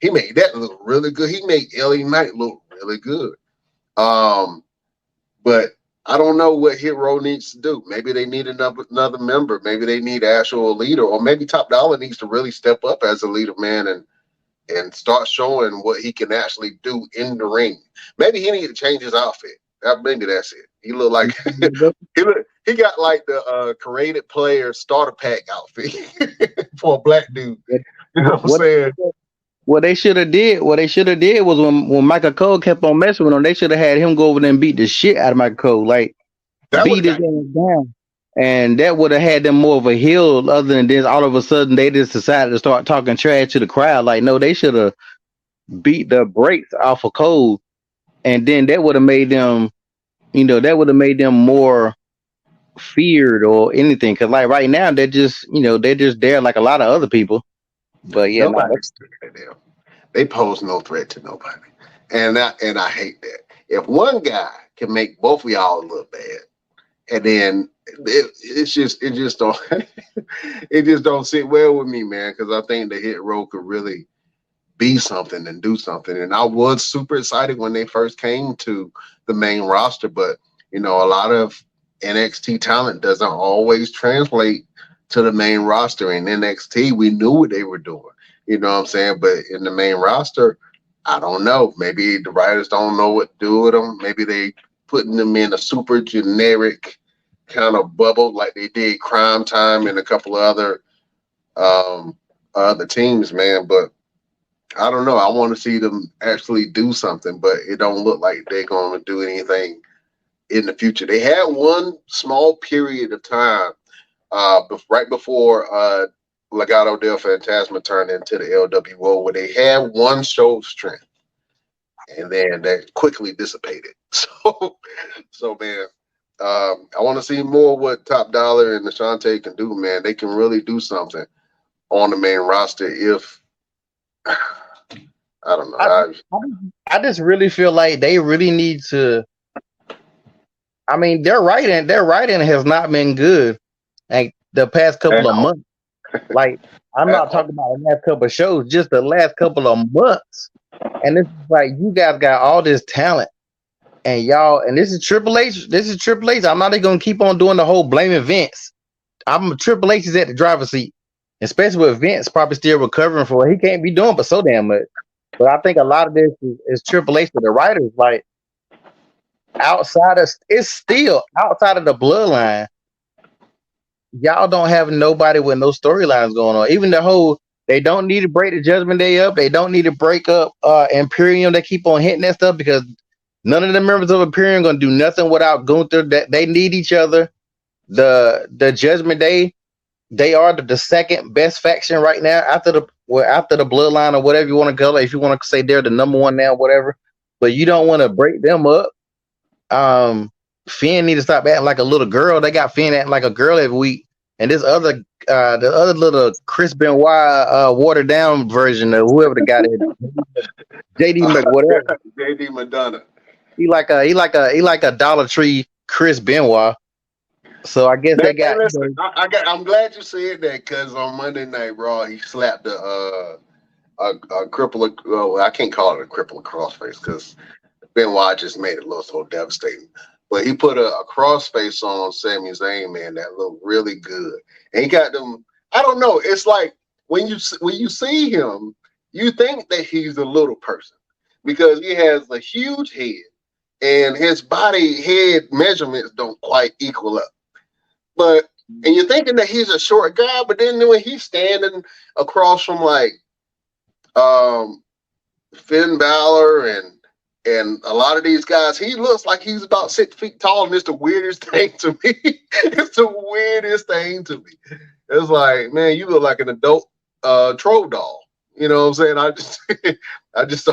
He made that look really good. He made LA Knight look really good. But I don't know what Hero needs to do. Maybe they need another member. Maybe they need actual leader, or maybe Top Dollar needs to really step up as a leader, man, and start showing what he can actually do in the ring. Maybe he needs to change his outfit. Maybe that's it. He look like he got like the created player starter pack outfit for a black dude. You know what I'm saying? What they should have did was when Michael Cole kept on messing with him, they should have had him go over there and beat the shit out of Michael Cole, like beat his ass down, and that would have had them more of a heel. Other than this, all of a sudden they just decided to start talking trash to the crowd. Like, no, they should have beat the brakes off of Cole, and then that would have made them, more feared or anything. Because like right now they're just there like a lot of other people. But yeah, they pose no threat to nobody, and I hate that. If one guy can make both of y'all look bad, and then it just don't it just don't sit well with me, man. Because I think the Hit Row could really be something and do something. And I was super excited when they first came to the main roster, but a lot of NXT talent doesn't always translate to the main roster. In NXT, we knew what they were doing. You know what I'm saying? But in the main roster, I don't know. Maybe the writers don't know what to do with them. Maybe they putting them in a super generic kind of bubble like they did Crime Time and a couple of other teams, man. But I don't know. I want to see them actually do something, but it don't look like they're going to do anything in the future. They had one small period of time right before Legado del Fantasma turned into the LWO, where they had one show of strength, and then that quickly dissipated. So man, I want to see more what Top Dollar and Ashante can do, man. They can really do something on the main roster if I don't know. I just really feel like they really need to. I mean, their writing has not been good, like the past couple of months. Like, I'm not talking about the last couple of shows, just the last couple of months. And it's like, you guys got all this talent, and this is Triple H. I'm not even gonna keep on doing the whole blaming Vince. Triple H is at the driver's seat, especially with Vince probably still recovering from what he can't be doing, but so damn much. But I think a lot of this is Triple H for the writers. Like, it's still outside of the bloodline. Y'all don't have nobody with no storylines going on. Even they don't need to break the Judgment Day up. They don't need to break up Imperium. They keep on hitting that stuff because none of the members of Imperium are going to do nothing without Gunther. They need each other. The Judgment Day, they are the second best faction right now after the bloodline or whatever you want to call it. If you want to say they're the number one now, whatever. But you don't want to break them up. Finn need to stop acting like a little girl. They got Finn acting like a girl every week. And this the other little Chris Benoit watered down version of whoever the guy is, JD whatever. JD Madonna. He like a Dollar Tree Chris Benoit. So I guess they got. Listen, I'm glad you said that because on Monday Night Raw he slapped a cripple. Well, I can't call it a cripple crossface because Benoit just made it look so devastating. But he put a crossface on Sami Zayn, man, that looked really good. And he got them. I don't know. It's like when you see him, you think that he's a little person because he has a huge head and his body head measurements don't quite equal up. And you're thinking that he's a short guy, but then when he's standing across from like Finn Balor and a lot of these guys, he looks like he's about 6 feet tall, and it's the weirdest thing to me. It's the weirdest thing to me. It's like, man, you look like an adult troll doll. You know what I'm saying? I just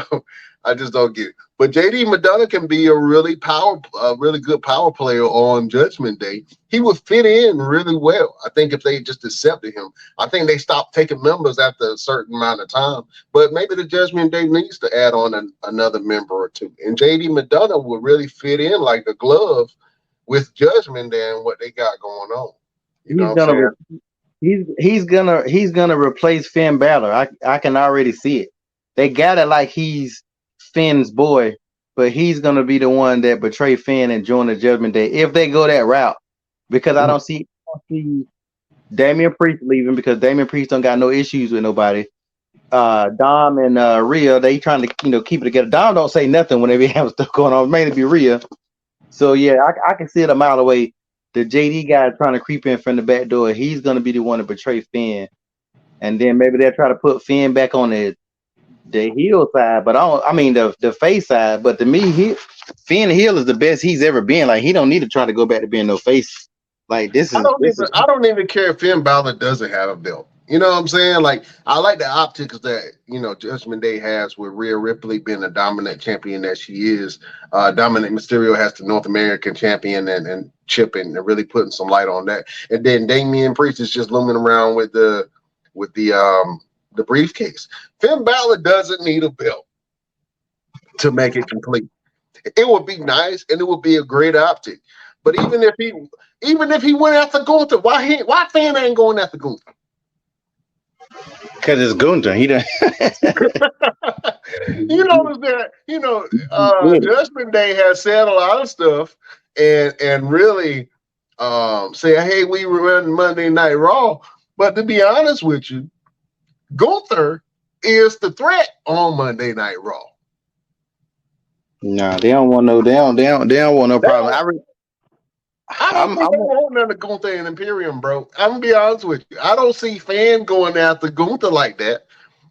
don't get it. But JD Madonna can be a really good power player on Judgment Day. He would fit in really well. I think if they just accepted him. I think they stopped taking members after a certain amount of time. But maybe the Judgment Day needs to add on another member or two. And JD Madonna would really fit in like a glove with Judgment Day and what they got going on. You know what I'm saying? He's gonna replace Finn Balor. I can already see it. they got it like he's Finn's boy, but he's gonna be the one that betray Finn and join the Judgment Day if they go that route. Because I don't see Damian Priest leaving because Damian Priest don't got no issues with nobody. Dom and Rhea, they trying to keep it together. Dom don't say nothing when they be having stuff going on. Mainly be Rhea. So yeah, I can see it a mile away. The JD guy trying to creep in from the back door. He's gonna be the one to betray Finn, and then maybe they'll try to put Finn back on the heel side. But I mean the face side. But to me, Finn heel is the best he's ever been. Like he don't need to try to go back to being no face. Like I don't even care if Finn Balor doesn't have a belt. You know what I'm saying? Like, I like the optics that, Judgment Day has with Rhea Ripley being a dominant champion that she is. Dominic Mysterio has the North American champion and chipping and really putting some light on that. And then Damian Priest is just looming around with the briefcase. Finn Balor doesn't need a belt to make it complete. It would be nice and it would be a great optic. But even if he went after Gunther, why Finn ain't going after Gunther? Because it's Gunther. He done. Judgment Day has said a lot of stuff and really say, hey, we run Monday Night Raw. But to be honest with you, Gunther is the threat on Monday Night Raw. Nah, they don't want no. They don't want no problem. I don't think they want none of Gunther and Imperium, bro. I'm gonna be honest with you. I don't see Finn going after Gunther like that.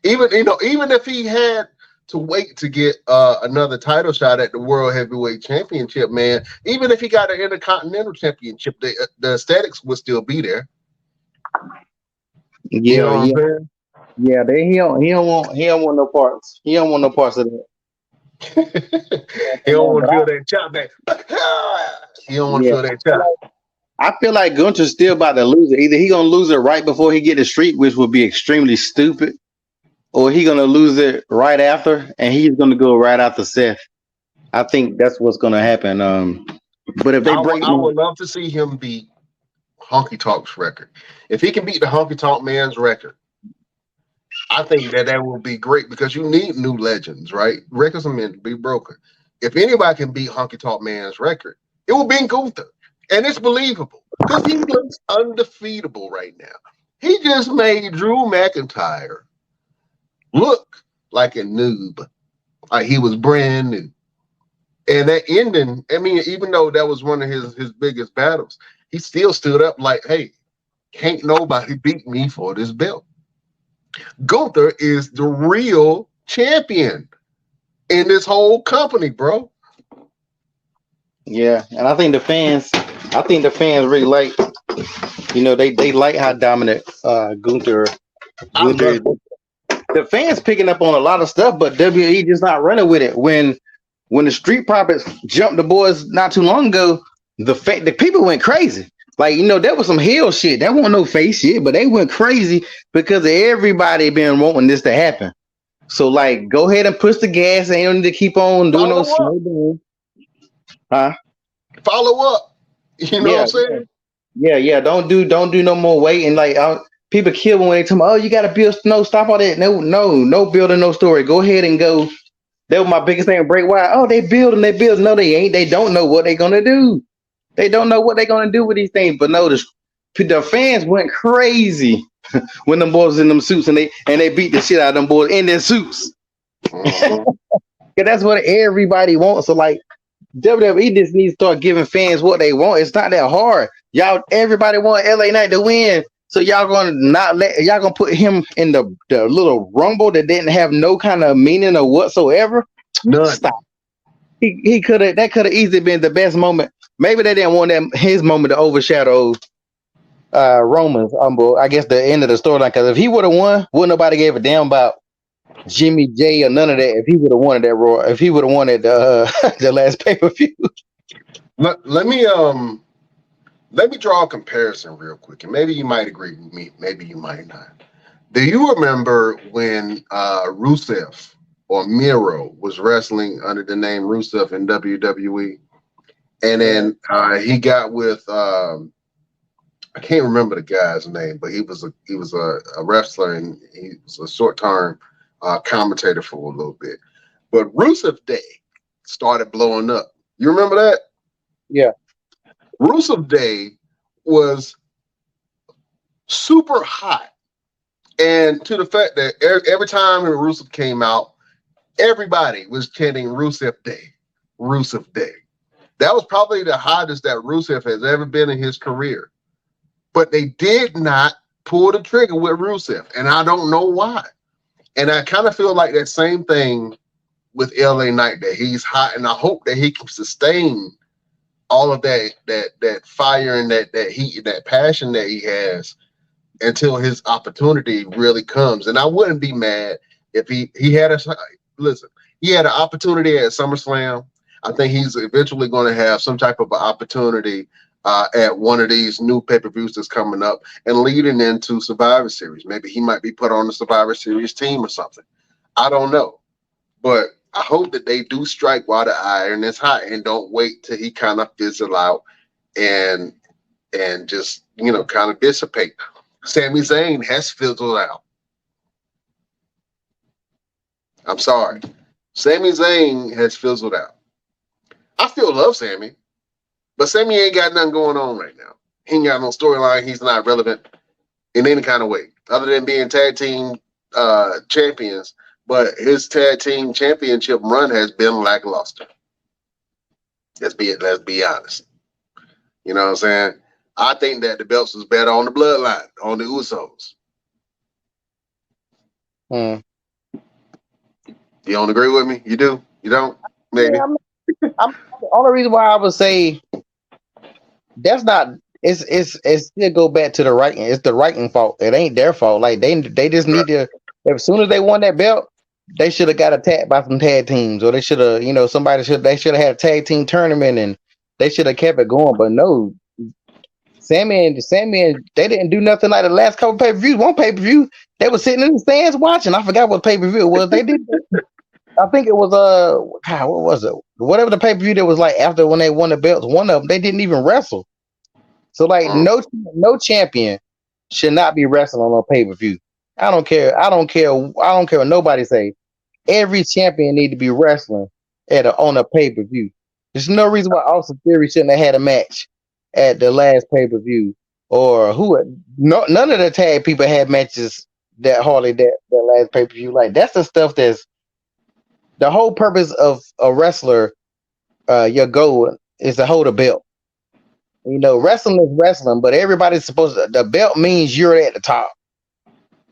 Even if he had to wait to get another title shot at the World Heavyweight Championship, man. Even if he got an Intercontinental Championship, the aesthetics would still be there. Yeah, you know what I'm saying? Yeah. He don't want no parts. He don't want no parts of that. He don't want to feel that chop back. He don't want to feel that chop. I feel like Gunther's still about to lose it. Either he gonna lose it right before he get the streak, which would be extremely stupid, or he gonna lose it right after, and he's gonna go right after Seth. I think that's what's gonna happen. But if they I would love to see him beat Honky Talk's record. If he can beat the Honky Talk Man's record, I think that will be great because you need new legends, right? Records are meant to be broken. If anybody can beat Honky Talk Man's record, it will be Gunther. And it's believable because he looks undefeatable right now. He just made Drew McIntyre look like a noob, like he was brand new. And that ending, I mean, even though that was one of his biggest battles, he still stood up like, hey, can't nobody beat me for this belt. Gunther is the real champion in this whole company, bro. Yeah, and I think the fans really like, they like how dominant Gunther is. The fans picking up on a lot of stuff, but WWE just not running with it. When the Street Profits jumped the boys not too long ago, the people went crazy. Like, there was some heel shit. That wasn't no face shit, but they went crazy because everybody been wanting this to happen. So, like, go ahead and push the gas. Ain't no need to keep on doing no slow down. Huh? Follow up. You know what I'm saying? Yeah. Don't do no more waiting. Like, people kill when they tell me, oh, you got to build. No, stop all that. No building, no story. Go ahead and go. That was my biggest thing. Break wide. Oh, they building. No, they ain't. They don't know what they're gonna do. They don't know what they're gonna do with these things. But no, the fans went crazy when them boys was in them suits and they beat the shit out of them boys in their suits. Cause that's what everybody wants. So like WWE just needs to start giving fans what they want. It's not that hard. Everybody want LA Knight to win. So y'all gonna put him in the little rumble that didn't have no kind of meaning or whatsoever. None. Stop. That could have easily been the best moment. Maybe they didn't want his moment to overshadow Roman's. I guess the end of the storyline. Because if he would have won, wouldn't nobody give a damn about Jimmy J or none of that. If he would have wanted that Raw, if he would have wanted the last pay-per-view. Let me draw a comparison real quick, and maybe you might agree with me, maybe you might not. Do you remember when Rusev or Miro was wrestling under the name Rusev in WWE? And then he got with I can't remember the guy's name, but he was a wrestler and he was a short-term commentator for a little bit. But Rusev Day started blowing up. You remember that? Yeah. Rusev Day was super hot. And to the fact that every time Rusev came out, everybody was chanting Rusev Day, Rusev Day. That was probably the hottest that Rusev has ever been in his career. But they did not pull the trigger with Rusev, and I don't know why. And I kind of feel like that same thing with LA Knight, that he's hot, and I hope that he can sustain all of that fire and that heat and that passion that he has until his opportunity really comes. And I wouldn't be mad if he had he had an opportunity at SummerSlam. I think he's eventually going to have some type of opportunity at one of these new pay-per-views that's coming up and leading into Survivor Series. Maybe he might be put on the Survivor Series team or something. I don't know. But I hope that they do strike while the iron is hot and don't wait till he kind of fizzle out and just, kind of dissipate. Sami Zayn has fizzled out. I'm sorry. Sami Zayn has fizzled out. I still love Sami, but Sami ain't got nothing going on right now. He ain't got no storyline. He's not relevant in any kind of way, other than being tag team champions. But his tag team championship run has been lackluster. Let's be honest. You know what I'm saying? I think that the belts was better on the Bloodline, on the Usos. You don't agree with me? You do? You don't? Maybe. Yeah, I'm the only reason why I would say that's not. It's still go back to the writing. It's the writing fault. It ain't their fault. Like they just need to. As soon as they won that belt, they should have got attacked by some tag teams, or they should have. They should have had a tag team tournament, and they should have kept it going. But no, Sammy and they didn't do nothing like the last couple pay-per-views. One pay-per-view, they were sitting in the stands watching. I forgot what pay-per-view it was. They did. I think it was what was it? Whatever the pay-per-view that was like after when they won the belts, one of them, they didn't even wrestle. So like no champion should not be wrestling on a pay-per-view. I don't care what nobody say. Every champion need to be wrestling on a pay-per-view. There's no reason why Austin Theory shouldn't have had a match at the last pay-per-view, or none of the tag people had matches that last pay-per-view. Like that's the stuff that's the whole purpose of a wrestler. Your goal is to hold a belt. Wrestling is wrestling, but everybody's supposed to. The belt means you're at the top.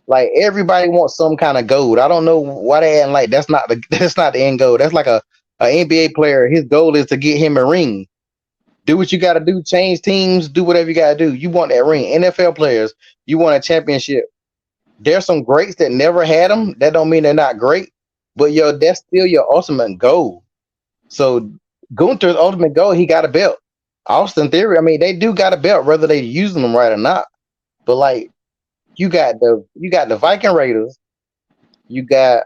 Like everybody wants some kind of gold. I don't know why they acting like that's not the end goal. That's like a NBA player. His goal is to get him a ring. Do what you got to do. Change teams. Do whatever you got to do. You want that ring. NFL players, you want a championship. There's some greats that never had them. That don't mean they're not great, but that's still your ultimate goal. So Gunther's ultimate goal, he got a belt. Austin Theory, I mean, they do got a belt, whether they using them right or not. But like, you got the Viking Raiders, you got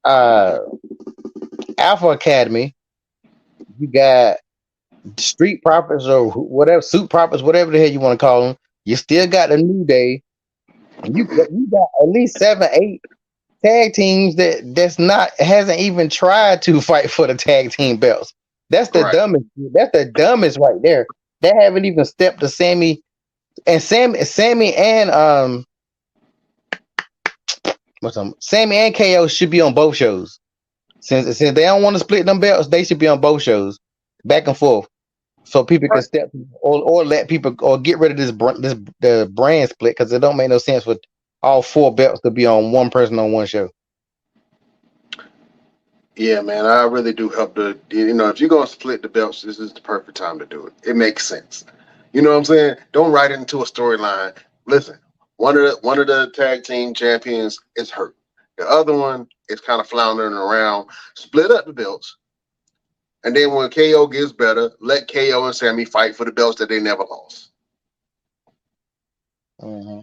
Alpha Academy, you got Street Profits or whatever, Suit Profits, whatever the hell you want to call them. You still got the New Day. You got at least 7-8 tag teams that hasn't even tried to fight for the tag team belts. That's the dumbest. That's the dumbest right there. They haven't even stepped to Sammy and Sammy and Sammy and KO should be on both shows. Since they don't want to split them belts, they should be on both shows, back and forth, so people can step or let people or get rid of the brand split, because it don't make no sense for all 4 belts to be on one person on one show. Yeah, man, I really do help if you're going to split the belts, this is the perfect time to do it. It makes sense. You know what I'm saying? Don't write it into a storyline. Listen, one of the tag team champions is hurt. The other one is kind of floundering around. Split up the belts. And then when KO gets better, let KO and Sammy fight for the belts that they never lost. Mm-hmm.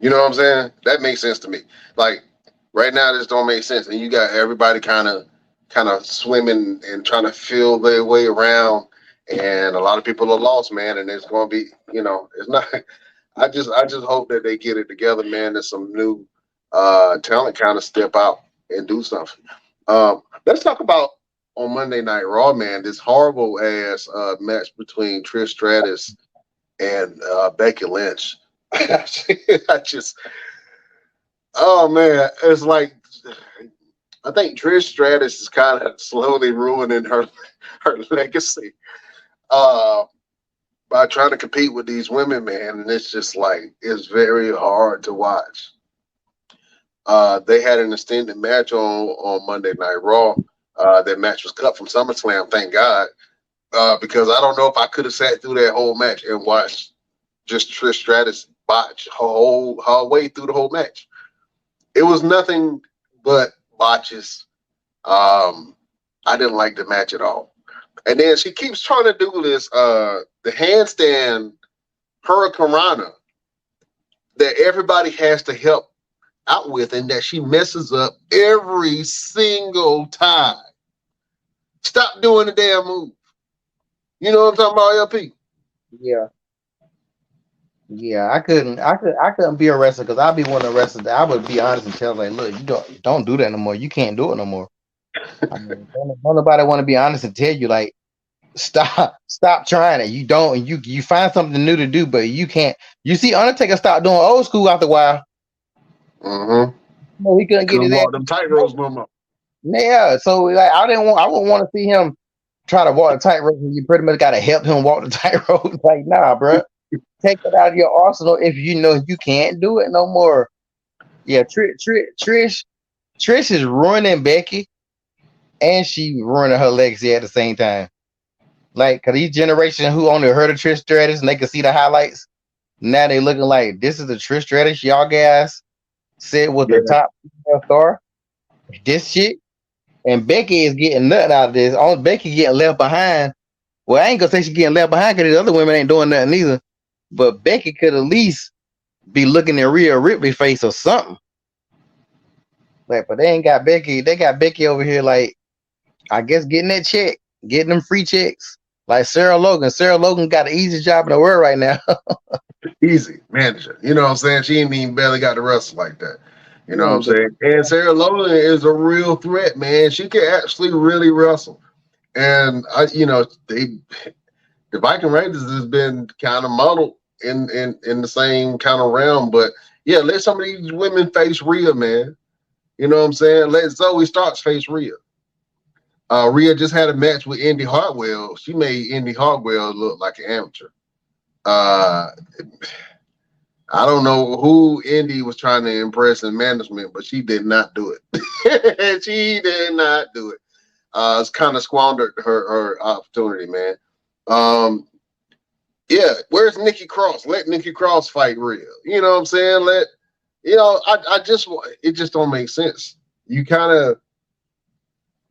You know what I'm saying? That makes sense to me. Like, right now, this don't make sense, and you got everybody kind of swimming and trying to feel their way around, and a lot of people are lost, man. And it's going to be, it's not. I just hope that they get it together, man. There's some new talent kind of step out and do something. Let's talk about on Monday Night Raw, man, this horrible ass match between Trish Stratus and Becky Lynch. I just, oh man, it's like I think Trish Stratus is kind of slowly ruining her legacy by trying to compete with these women, man, and it's just like it's very hard to watch. They had an extended match on Monday Night Raw. That match was cut from SummerSlam, thank God, because I don't know if I could have sat through that whole match and watched just Trish Stratus botch her way through the whole match. It was nothing but botches. I didn't like the match at all. And then she keeps trying to do this, the handstand hurricanrana that everybody has to help out with, and that she messes up every single time. Stop doing the damn move. You know what I'm talking about, LP? Yeah. Yeah, I couldn't be a wrestler because I'd be one of the wrestlers that I would be honest and tell like, look, you don't do that no more. You can't do it no more. I mean, don't nobody want to be honest and tell you like, stop trying it. You don't, you find something new to do, but you can't. You see, Undertaker stopped doing old school after a while. Mm-hmm. No, he couldn't get his ass. Them tight ropes no more. Yeah, so like I wouldn't want to see him try to walk the tightrope. You pretty much got to help him walk the tightrope. Like, nah, bro. Take it out of your arsenal if you know you can't do it no more. Yeah, Trish is ruining Becky, and she ruining her legacy at the same time. Like, cause these generation who only heard of Trish Stratus and they can see the highlights, now they looking like this is the Trish Stratus y'all guys said was the top star. This shit, and Becky is getting nothing out of this. Only Becky getting left behind. Well, I ain't gonna say she getting left behind because the other women ain't doing nothing either. But Becky could at least be looking at Rhea Ripley face or something. Like, but they ain't got Becky. They got Becky over here, like, I guess getting that check, getting them free checks. Like Sarah Logan. Sarah Logan got the easiest job in the world right now. Easy manager. You know what I'm saying? She ain't even barely got to wrestle like that. You know what I'm saying? And Sarah Logan is a real threat, man. She can actually really wrestle. And the Viking Raiders has been kind of modeled in the same kind of realm. But yeah, let some of these women face Rhea, man. You know what I'm saying? Let Zoe Starks face Rhea. Rhea just had a match with Indy Hartwell. She made Indy Hartwell look like an amateur. I don't know who Indy was trying to impress in management, but she did not do it. She did not do it. It's kind of squandered her opportunity, man. Yeah, where's Nikki Cross? Let Nikki Cross fight Rhea. You know what I'm saying? It just don't make sense. You kind of,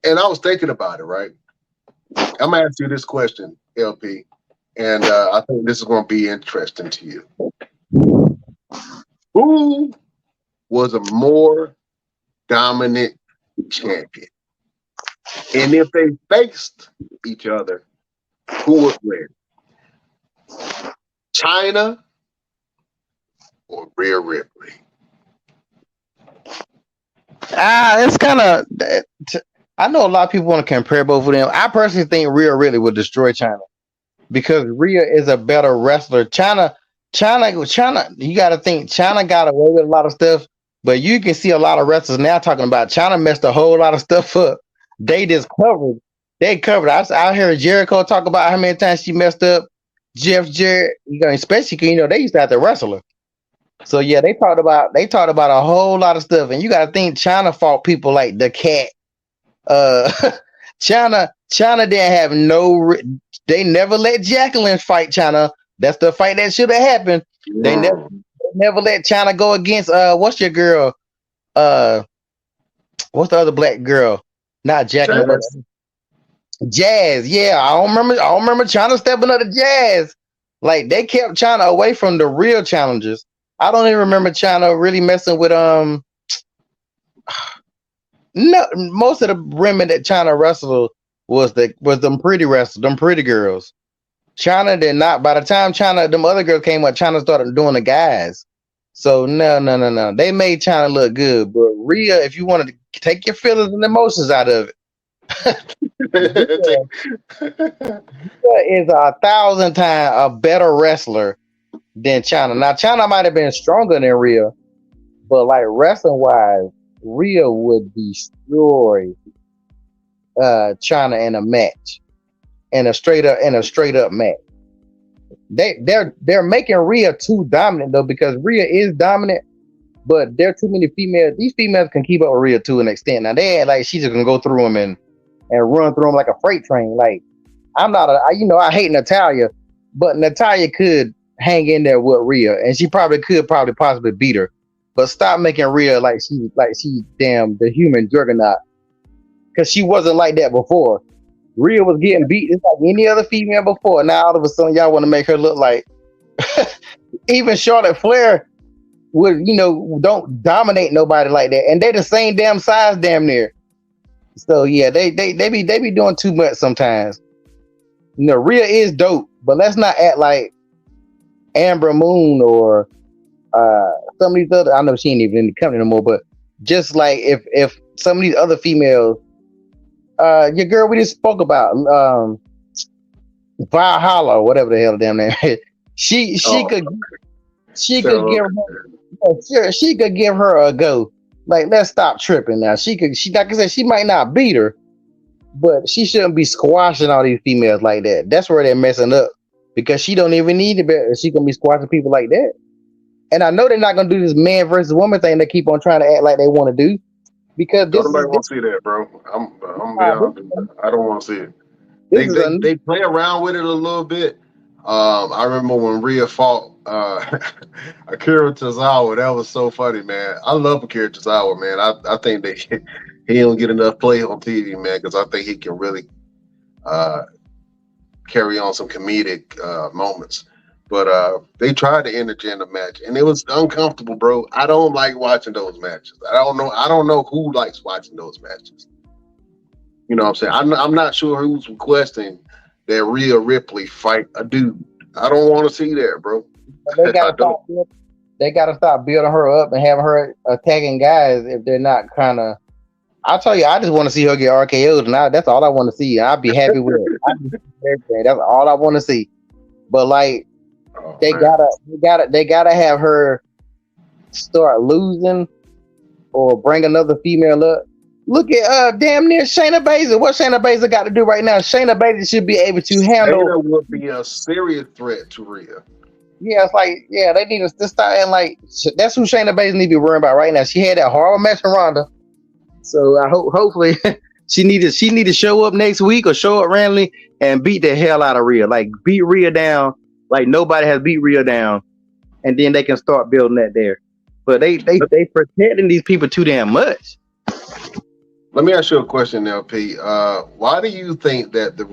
and I was thinking about it, right? I'm gonna ask you this question, LP, and I think this is gonna be interesting to you. Who was a more dominant champion? And if they faced each other, who would win? China or Rhea Ripley? It's kind of. I know a lot of people want to compare both of them. I personally think Rhea Ripley would destroy China because Rhea is a better wrestler. China. You got to think China got away with a lot of stuff, but you can see a lot of wrestlers now talking about China messed a whole lot of stuff up. They just covered. They covered. I heard Jericho talk about how many times she messed up. Jeff Jarrett, especially because they used to have to wrestle her. So yeah, they talked about a whole lot of stuff, and you got to think China fought people like the Cat. China didn't have they never let Jacqueline fight China. That's the fight that should have happened. Yeah. They never let China go against what's your girl? What's the other black girl? Not Jacqueline. Jazz. Yeah, I don't remember China stepping up to Jazz. Like they kept China away from the real challengers. I don't even remember China really messing with No, most of the women that China wrestled was them pretty wrestlers, them pretty girls. China did not. By the time them other girls came up, China started doing the guys. So no. They made China look good, but Rhea, if you wanted to take your feelings and emotions out of it, Rhea, Rhea is 1,000 times a better wrestler than China. Now China might have been stronger than Rhea, but like wrestling wise, Rhea would destroy China in a match, in a straight up match. They're making Rhea too dominant though, because Rhea is dominant, but there are too many females. These females can keep up with Rhea to an extent. Now they ain't like she's just gonna go through them and run through them like a freight train. Like I'm not I hate Natalia, but Natalia could hang in there with Rhea, and she probably possibly beat her. But stop making Rhea like she damn the human juggernaut, because she wasn't like that before. Rhea was getting beat just like any other female before. Now all of a sudden y'all want to make her look like even Charlotte Flair would, don't dominate nobody like that. And they the same damn size damn near. So yeah, they be doing too much sometimes. Rhea is dope, but let's not act like Amber Moon or some of these other, I know she ain't even in the company no more, but just like if some of these other females, your girl we just spoke about, Valhalla or whatever the hell the damn name is, she could give her a go. Like, let's stop tripping now. She like I said, she might not beat her, but she shouldn't be squashing all these females like that. That's where they're messing up, because she don't even need to be. She gonna be squashing people like that. And I know they're not gonna do this man versus woman thing. They keep on trying to act like they want to do, because nobody want to see that, bro. I'm I don't want to see it. They play around with it a little bit. I remember when Rhea fought Akira Tozawa. That was so funny, man. I love Akira Tozawa, man. I think that he don't get enough play on TV, man, because I think he can really carry on some comedic moments. But they tried to intergender match, and it was uncomfortable, bro. I don't like watching those matches. I don't know who likes watching those matches. You know what I'm saying? I'm not sure who's requesting that Rhea Ripley fight a dude. I don't want to see that, bro. They gotta stop building her up and having her attacking guys if they're not kind of. I'll tell you, I just want to see her get RKO'd, and that's all I want to see. I'll be happy with it. That's all I want to see. But like, they gotta have her start losing or bring another female up. Look at damn near Shayna Baszler. What Shayna Baszler got to do right now? Shayna Baszler should be able to handle. Shayna would be a serious threat to Rhea. Yeah, it's like, yeah, they need to start, and like, that's who Shayna Baszler need to be worrying about right now. She had that horrible match with Ronda, so I hopefully she need to show up next week or show up randomly and beat the hell out of Rhea. Like, beat Rhea down like nobody has beat Rhea down, and then they can start building that there. But they protecting these people too damn much. Let me ask you a question, LP. Why do you think that the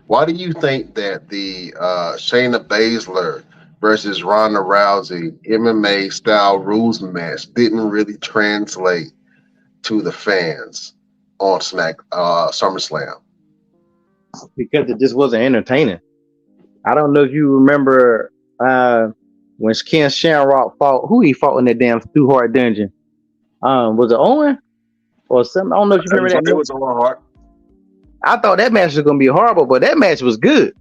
Why do you think that the Shayna Baszler versus Ronda Rousey MMA style rules match didn't really translate to the fans on SummerSlam? Because it just wasn't entertaining. I don't know if you remember when Ken Shamrock fought. Who he fought in that damn Stu Hart dungeon? Was it Owen or something? I don't know if you remember that. It was Owen Hart. I thought that match was gonna be horrible, but that match was good.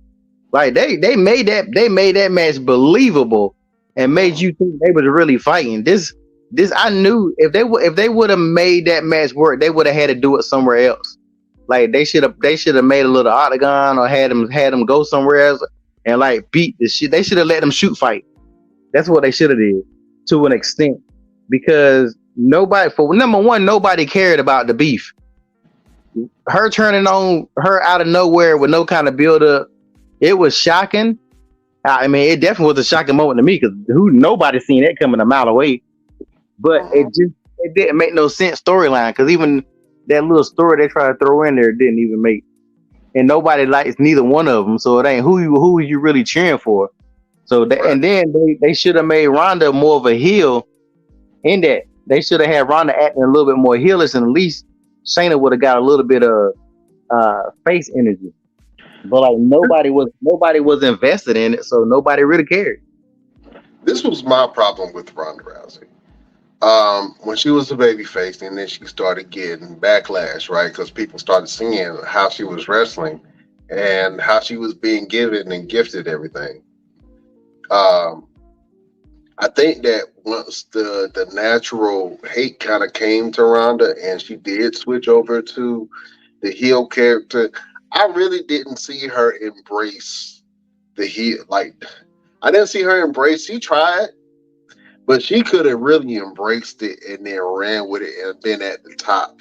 Like they made that match believable and made you think they was really fighting. This I knew if they would have made that match work, they would have had to do it somewhere else. Like they should have made a little octagon or had them go somewhere else and like beat the shit. They should have let them shoot fight. That's what they should have did to an extent, because nobody cared about the beef. Her turning on her out of nowhere with no kind of build up, it was shocking. I mean, it definitely was a shocking moment to me, because nobody seen that coming a mile away. But it didn't make no sense storyline, because even that little story they tried to throw in there didn't even make, and nobody likes neither one of them. So it ain't who you really cheering for. So and then they should have made Ronda more of a heel. In that they should have had Ronda acting a little bit more heelish, and at least Shayna would have got a little bit of face energy. But like nobody was invested in it, so nobody really cared. this was my problem with Ronda Rousey. When she was a baby face, and then she started getting backlash, right? Because people started seeing how she was wrestling and how she was being given and gifted everything. Um, I think that once the natural hate kind of came to Ronda and she did switch over to the heel character, I really didn't see her embrace the heel. Like, I didn't see her embrace. She tried, but she could have really embraced it and then ran with it and been at the top,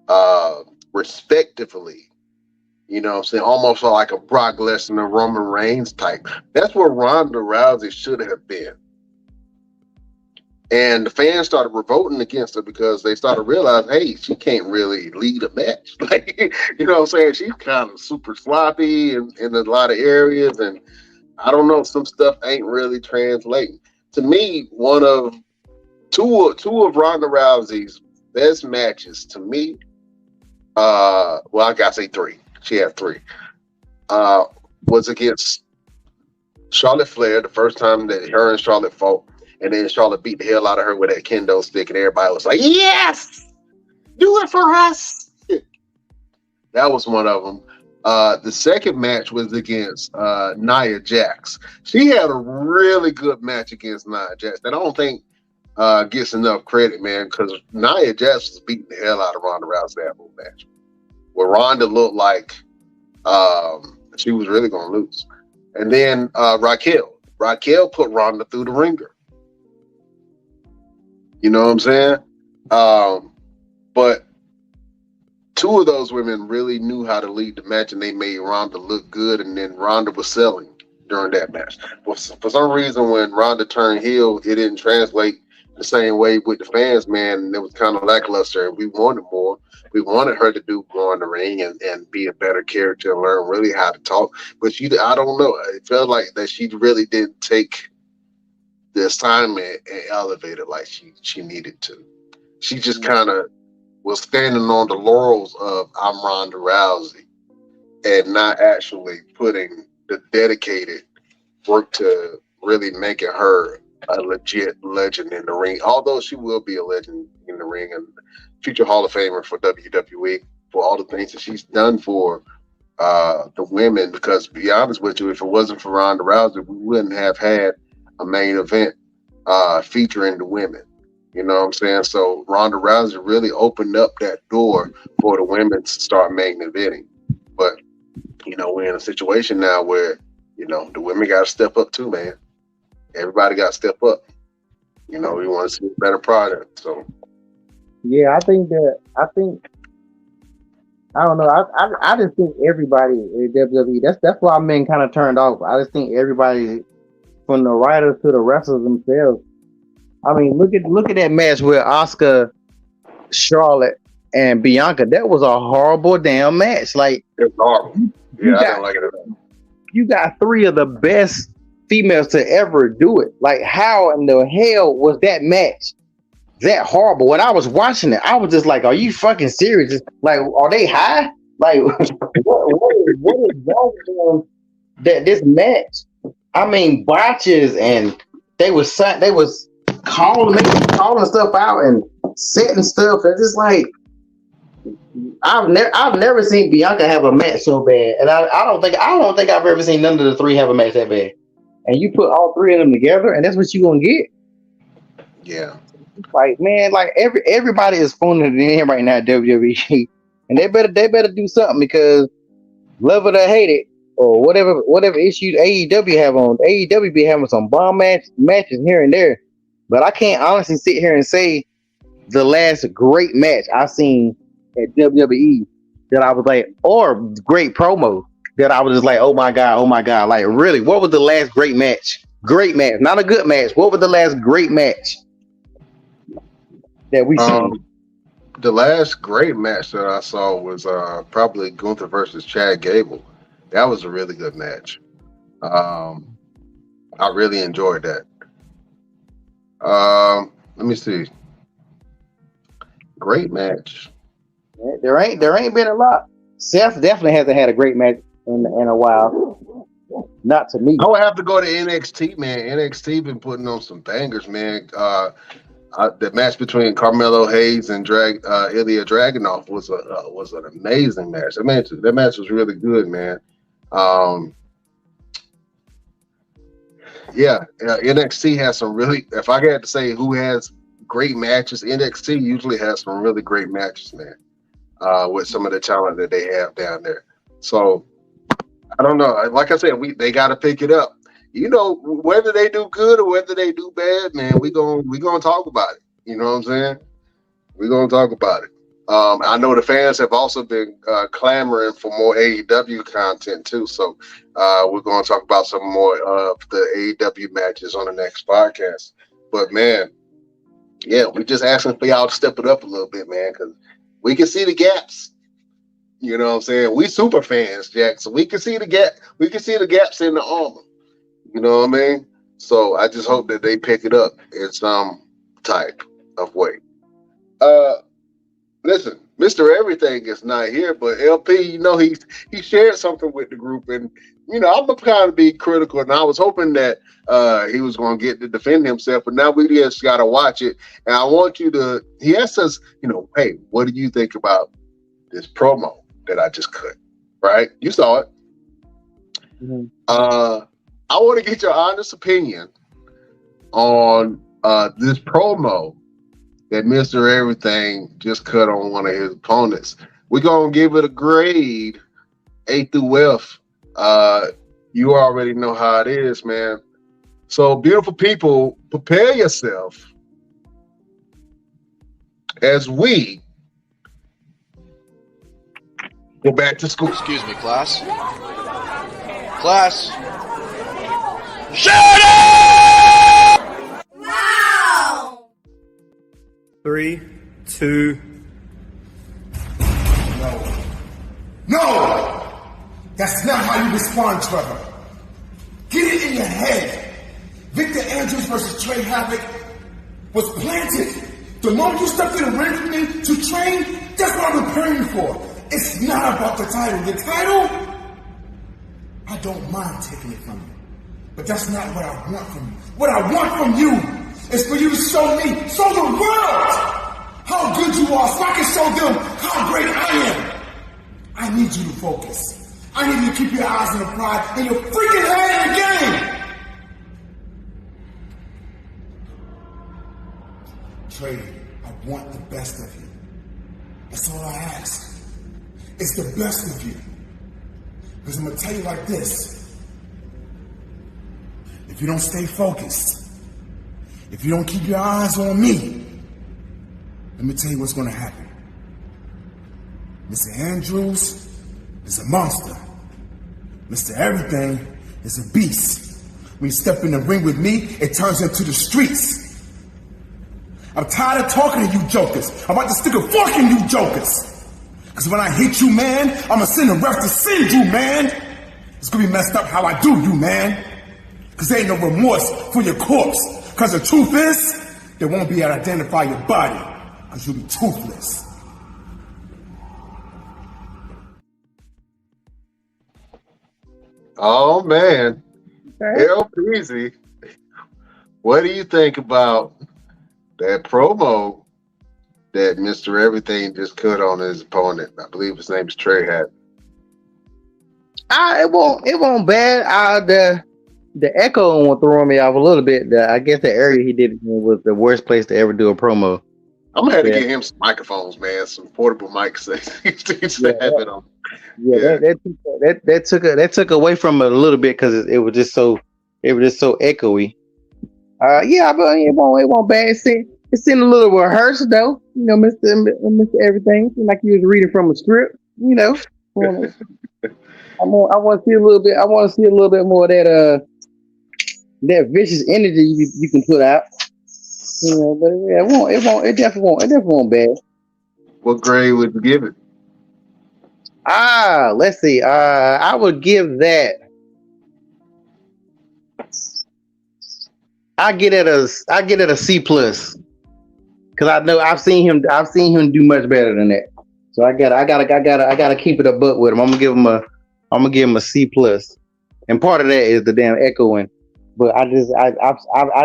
uh, respectively. You know what I'm saying? Almost like a Brock Lesnar, Roman Reigns type. That's where Ronda Rousey should have been. And the fans started revolting against her because they started realizing, hey, she can't really lead a match. Like, you know what I'm saying? She's kind of super sloppy in a lot of areas. And I don't know, some stuff ain't really translating. To me, two of Ronda Rousey's best matches, to me, well, I gotta say three. She had three. Was against Charlotte Flair, the first time that her and Charlotte fought. And then Charlotte beat the hell out of her with that kendo stick, and everybody was like, "Yes, do it for us." That was one of them. The second match was against Nia Jax. She had a really good match against Nia Jax that I don't think gets enough credit, man, because Nia Jax was beating the hell out of Ronda Rousey that whole match. Where Ronda looked like she was really going to lose. And then Raquel put Ronda through the ringer. You know what I'm saying? But two of those women really knew how to lead the match, and they made Ronda look good, and then Ronda was selling during that match. For some reason, when Ronda turned heel, it didn't translate the same way with the fans, man, and it was kind of lackluster. We wanted more. We wanted her to do more in the ring and be a better character and learn really how to talk. But I don't know. It felt like that she really didn't take the assignment and elevate it like she needed to. She just kind of was standing on the laurels of I'm Ronda Rousey and not actually putting the dedicated work to really making her a legit legend in the ring. Although she will be a legend in the ring and future Hall of Famer for WWE for all the things that she's done for the women. Because to be honest with you, if it wasn't for Ronda Rousey, we wouldn't have had a main event featuring the women. You know what I'm saying? So Ronda Rousey really opened up that door for the women to start main eventing. But, you know, we're in a situation now where, you know, the women got to step up too, man. Everybody got to step up. You know, we want to see a better product. So, Yeah, I don't know. I just think everybody in WWE. That's why I'm being kind of turned off. I just think everybody, from the writers to the wrestlers themselves. I mean, look at that match with Asuka, Charlotte, and Bianca. That was a horrible damn match. Like, it's horrible. Yeah, I don't like it at all. You got three of the best females to ever do it. Like, how in the hell was that match that horrible? When I was watching it, I was just like, "Are you fucking serious? Like, are they high? Like, what is wrong with them? That this match? I mean, botches, and they was calling stuff out and setting stuff. And it's like I've never seen Bianca have a match so bad, and I don't think I've ever seen none of the three have a match that bad. And you put all three of them together, and that's what you gonna get. Yeah. Like, man, like everybody is phoning it in right now at WWE, and they better do something, because love it or hate it, or whatever issues AEW have on, AEW be having some bomb matches here and there. But I can't honestly sit here and say the last great match I've seen at WWE that I was like, or great promo that I was just like, oh my god, like, really, what was the last great match? Great match, not a good match. What was the last great match that we seen? The last great match that I saw was probably Gunther versus Chad Gable. That was a really good match. I really enjoyed that. Let me see. Great match. There ain't been a lot. Seth definitely hasn't had a great match in a while. Not to me. I would have to go to NXT, man. NXT been putting on some bangers, man. The match between Carmelo Hayes and Ilya Dragunov was an amazing match. That match was really good, man. NXT has some really. If I had to say who has great matches, NXT usually has some really great matches, man. With some of the talent that they have down there. So I don't know. Like I said, they got to pick it up. You know, whether they do good or whether they do bad, man, we gonna talk about it. You know what I'm saying? We're gonna talk about it. I know the fans have also been clamoring for more AEW content too. So we're gonna talk about some more of the AEW matches on the next podcast. But man, yeah, we're just asking for y'all to step it up a little bit, man, because we can see the gaps. You know what I'm saying? We super fans, Jack, so we can see the gap. We can see the gaps in the armor. You know what I mean? So I just hope that they pick it up in some type of way. Listen, Mr. Everything is not here, but LP, you know, he shared something with the group, and you know, I'm gonna kind of be critical, and I was hoping that he was gonna get to defend himself, but now we just gotta watch it. And I want you to. He asked us, you know, hey, what do you think about this promo that I just cut? Right? You saw it. Mm-hmm. I want to get your honest opinion on this promo that Mr. Everything just cut on one of his opponents. We're going to give it a grade, A through F. You already know how it is, man. So, beautiful people, prepare yourself as we go back to school. Excuse me, class. Class. Shut up! Wow! 3, 2. No! That's not how you respond, Trevor. Get it in your head. Victor Andrews versus Trey Havoc was planted. The moment you stepped in the ring for me to train, that's what I'm preparing for. It's not about the title. The title, I don't mind taking it from you. But that's not what I want from you. What I want from you is for you to show me, show the world how good you are so I can show them how great I am. I need you to focus. I need you to keep your eyes on the prize and your freaking head in the game. Trey, I want the best of you. That's all I ask. It's the best of you. Because I'm going to tell you like this. If you don't stay focused, if you don't keep your eyes on me, let me tell you what's going to happen. Mr. Andrews is a monster. Mr. Everything is a beast. When you step in the ring with me, it turns into the streets. I'm tired of talking to you jokers. I'm about to stick a fork in you jokers. Because when I hit you, man, I'm going to send a ref to send you, man. It's going to be messed up how I do you, man. Because there ain't no remorse for your corpse. Because the truth is, they won't be able to identify your body. Because you'll be toothless. Oh, man. LPZ, what do you think about that promo that Mr. Everything just cut on his opponent? I believe his name is Trey Hat. It won't bad. The echo one throwing me off a little bit. I guess the area he did it in was the worst place to ever do a promo. I'm gonna have to get him some microphones, man, some portable mics. That took away from it a little bit because it was just so echoey. But it won't bad. It seemed a little rehearsed though. You know, Mr. Everything seemed like he was reading from a script. You know, I want to see a little bit. I want to see a little bit more of that vicious energy you can put out. You know, but it definitely won't bad. What grade would you give it? Let's see. I would give that. I get it a C plus. Cause I know I've seen him do much better than that. So I gotta keep it a buck with him. I'm gonna give him a C plus. and part of that is the damn echoing. But I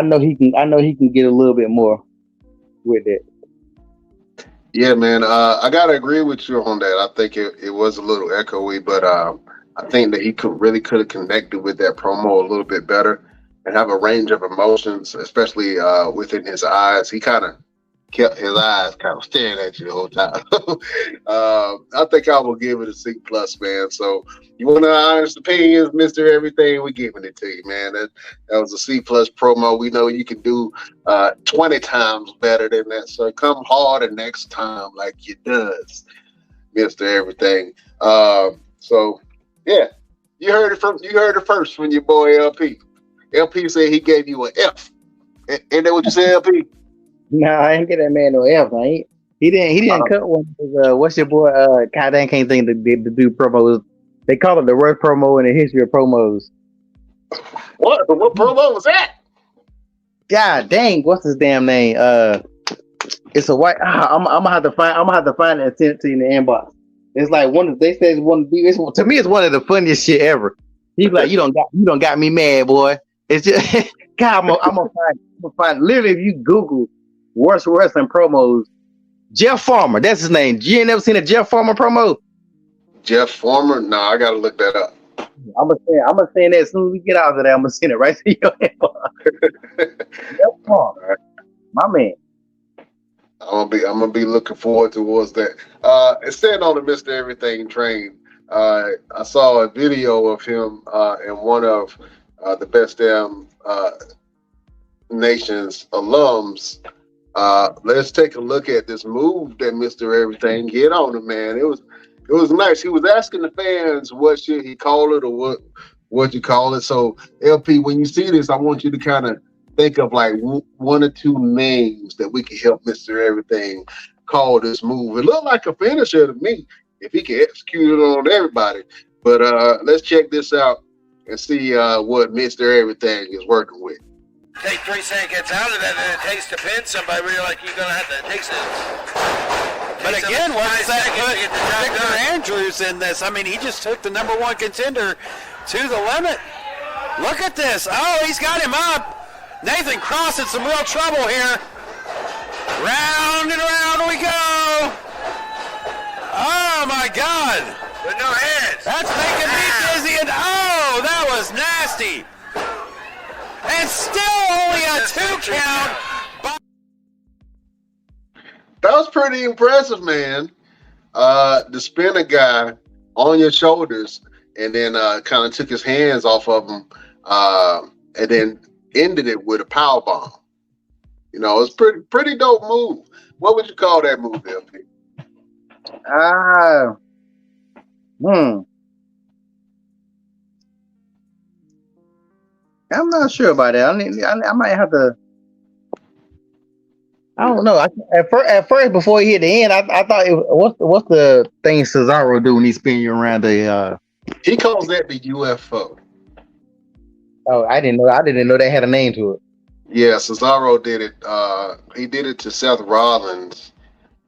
know he can get a little bit more with it. Yeah, man. I gotta agree with you on that. I think it was a little echoey, but I think that he could have connected with that promo a little bit better and have a range of emotions, especially within his eyes. He kind of kept his eyes kind of staring at you the whole time. I think I will give it a C plus, man. So you want our honest opinions, Mr. Everything, we giving it to you, man. That was a C plus promo. We know you can do 20 times better than that. So come harder next time like you does, Mr. Everything. So yeah, you heard it first from your boy LP. LP said he gave you an F. Ain't that what you said, LP? No, I ain't get that man no F. He didn't cut one. What's your boy? God dang, can't think to do promos. They call it the worst promo in the history of promos. What promo was that? God dang, what's his damn name? It's a white. I'm gonna have to find it and send it to you in the inbox. It's like they say it's one. To me, it's one of the funniest shit ever. He's like, you don't got me mad, boy. It's just God. I'm gonna find. Literally, if you Google worst wrestling promos, Jeff Farmer, that's his name. You ain't never seen a Jeff Farmer promo? Jeff Farmer? No, I gotta look that up. I'm gonna send that as soon as we get out of there. I'm gonna send it right to your inbox. Jeff Farmer, my man. I'm gonna be looking forward towards that. And staying on the Mr. Everything train, I saw a video of him and one of the Best Damn Nations alums. Let's take a look at this move that Mr. Everything hit on him, man. It was nice. He was asking the fans what should he call it or what you call it. So LP, when you see this, I want you to kind of think of like one or two names that we can help Mr. Everything call this move. It looked like a finisher to me if he can execute it on everybody. But let's check this out and see what Mr. Everything is working with. Take 3 seconds out of that, and it takes to pin somebody where you're like, you're going to have to take some. But again, what does that put Victor Andrews in this? I mean, he just took the number one contender to the limit. Look at this. Oh, he's got him up. Nathan Cross in some real trouble here. Round and round we go. Oh, my God. With no hands. That's making me dizzy. And oh, that was nasty. And still only a 2 count. That was pretty impressive, man. To spin a guy on your shoulders and then kind of took his hands off of him and then ended it with a power bomb. You know, it's pretty dope move. What would you call that move, LP? I'm not sure about that. I might have to. I don't know. At first, before he hit the end, I thought what's the thing Cesaro do when he spin you around the? He calls that the UFO. Oh, I didn't know they had a name to it. Yeah, Cesaro did it. He did it to Seth Rollins,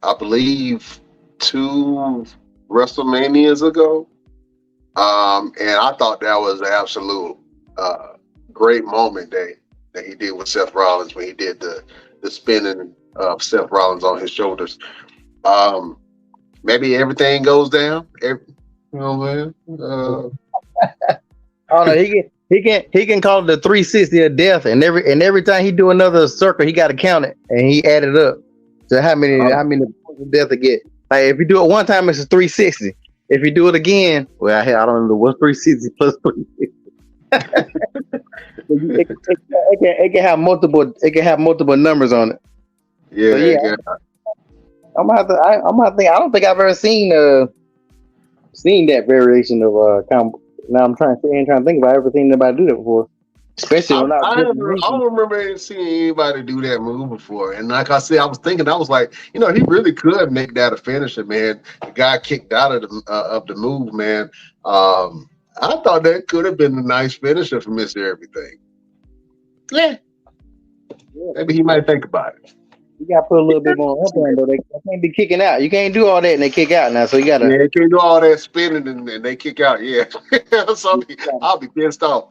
I believe, 2 WrestleManias ago. And I thought that was an absolute great moment that he did with Seth Rollins when he did the spinning of Seth Rollins on his shoulders. Maybe everything goes down. You know what I mean? I don't know. He can call it the 360 of death, and every time he do another circle, he got to count it, and he added up to how many points of death to get. Like if you do it one time, it's a 360. If you do it again, well, I don't know what's 360 plus 360. It can have multiple. It can have multiple numbers on it. Yeah, so, yeah. I'm gonna have to think. I don't think I've ever seen that variation of now I'm trying to think about everything anybody do that before. Especially when I don't remember seeing anybody do that move before. And like I said, I was like, you know, he really could make that a finisher, man. The guy kicked out of the move, man. I thought that could have been a nice finisher for Mr. Everything. Yeah. Maybe he might think about it. You gotta put a little bit more up on though. They can't be kicking out. You can't do all that and they kick out now. So you gotta. Yeah, they can't do all that spinning and they kick out. Yeah, so I'll be pissed off.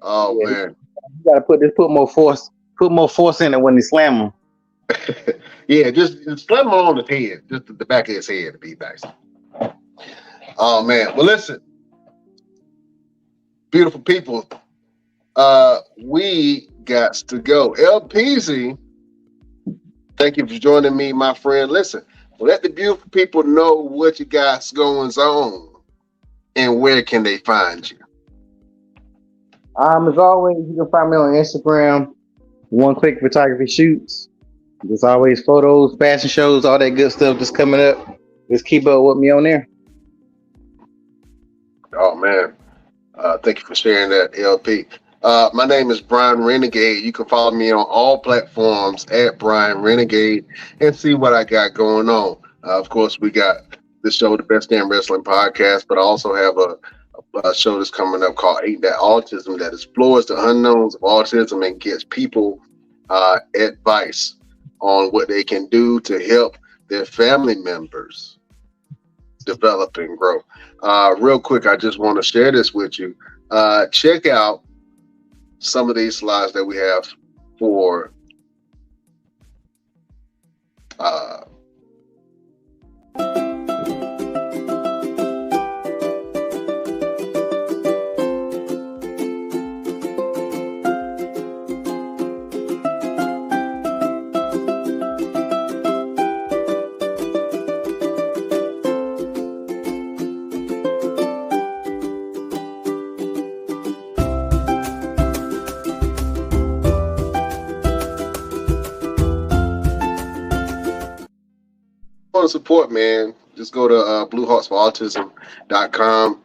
Oh Yeah, man, you gotta put more force. Put more force in it when they slam them. yeah, just slam him on his head, just the back of his head to be nice. Oh man, well listen, beautiful people, we got to go. LPZ, thank you for joining me, my friend. Listen, let the beautiful people know what you got going on and where can they find you. As always, you can find me on Instagram. One Click Photography Shoots. There's always photos, fashion shows, all that good stuff that's coming up. Just keep up with me on there. Oh man, thank you for sharing that, LP. My name is Brian Renegade. You can follow me on all platforms at Brian Renegade and see what I got going on. Of course, we got the show, the Best Damn Wrestling Podcast, but I also have a show that's coming up called Ain't That Autism that explores the unknowns of autism and gives people advice on what they can do to help their family members develop and grow. Real quick, I just want to share this with you. Check out some of these slides that we have for support, man. Just go to blueheartsforautism.com.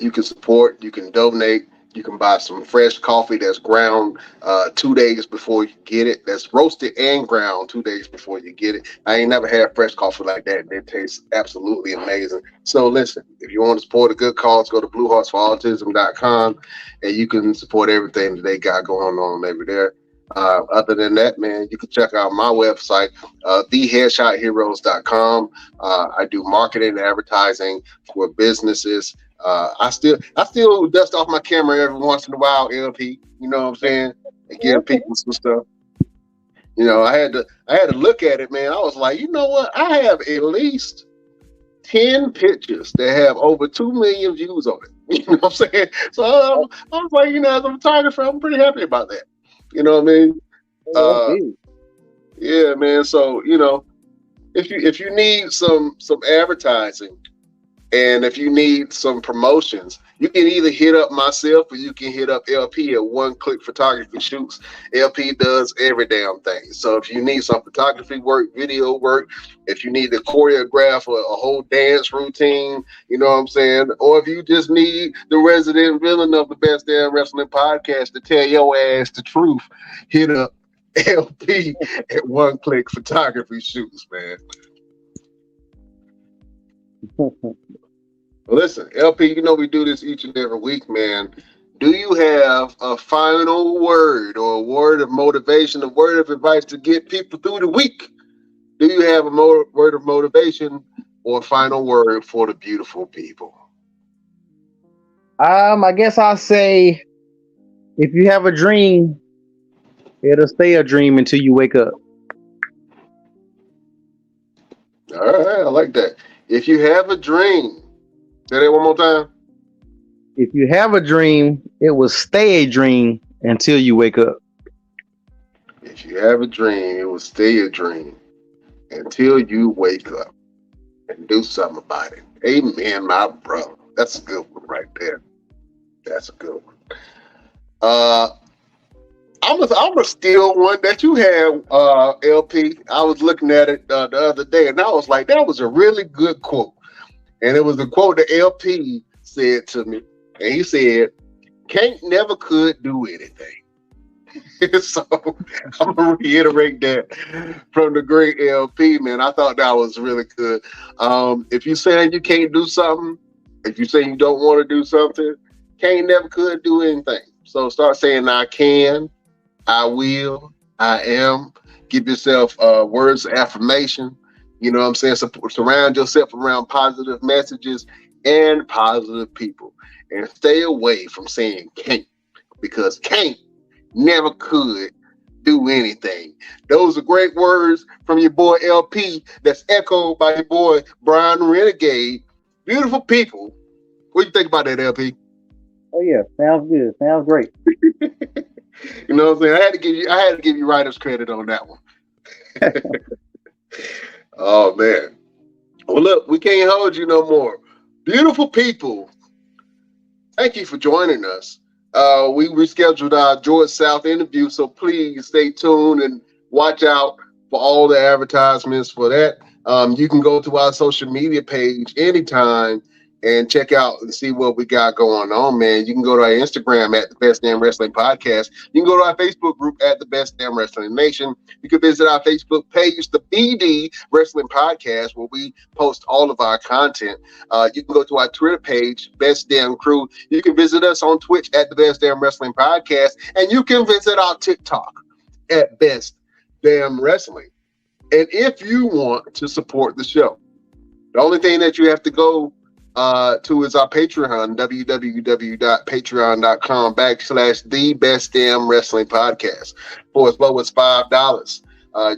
You can support, you can donate, you can buy some fresh coffee that's ground 2 days before you get it. That's roasted and ground 2 days before you get it. I ain't never had fresh coffee like that. It tastes absolutely amazing. So listen, if you want to support a good cause, go to blueheartsforautism.com and you can support everything that they got going on over there. Other than that, man, you can check out my website, theheadshotheroes.com. I do marketing and advertising for businesses. I still dust off my camera every once in a while, LP. You know what I'm saying? And give people some stuff. You know, I had to look at it, man. I was like, you know what? I have at least 10 pictures that have over 2 million views on it. You know what I'm saying? So I was like, you know, as a photographer, I'm pretty happy about that. You know what I mean? Yeah, man. So, you know, if you need some advertising and if you need some promotions, you can either hit up myself or you can hit up LP at One Click Photography Shoots. LP does every damn thing. So if you need some photography work, video work, if you need to choreograph a whole dance routine, you know what I'm saying? Or if you just need the resident villain of the Best Damn Wrestling Podcast to tell your ass the truth, hit up LP at One Click Photography Shoots, man. Listen, LP, you know we do this each and every week, man. Do you have a final word or a word of motivation, a word of advice to get people through the week? Do you have a word of motivation or a final word for the beautiful people? I guess I'll say, if you have a dream, it'll stay a dream until you wake up. All right, I like that. If you have a dream, say that one more time. If you have a dream, it will stay a dream until you wake up. If you have a dream, it will stay a dream until you wake up and do something about it. Amen, my brother. That's a good one right there. That's a good one. I'm gonna steal one that you had, LP. I was looking at it the other day, and I was like, that was a really good quote. And it was a quote that LP said to me, and he said, "Can't never could do anything." So I'm gonna reiterate that from the great LP, man. I thought that was really good. If you saying you can't do something, if you say you don't want to do something, can't never could do anything. So start saying I can, I will, I am, Give yourself words of affirmation. You know what I'm saying? Surround yourself around positive messages and positive people. And stay away from saying can't, because can't never could do anything. Those are great words from your boy LP. That's echoed by your boy Brian Renegade. Beautiful people. What do you think about that, LP? Oh yeah, sounds good. Sounds great. You know what I'm saying? I had to give you writer's credit on that one. Oh man. Well, look, we can't hold you no more. Beautiful people. Thank you for joining us. We rescheduled our George South interview, so please stay tuned and watch out for all the advertisements for that. You can go to our social media page anytime and check out and see what we got going on, man. You can go to our Instagram at the Best Damn Wrestling Podcast. You can go to our Facebook group at the Best Damn Wrestling Nation. You can visit our Facebook page, the BD Wrestling Podcast, where we post all of our content. You can go to our Twitter page, Best Damn Crew. You can visit us on Twitch at the Best Damn Wrestling Podcast, and you can visit our TikTok at Best Damn Wrestling. And if you want to support the show, the only thing that you have to go to is our Patreon, www.patreon.com/the Best Damn Wrestling Podcast. For as low as $5,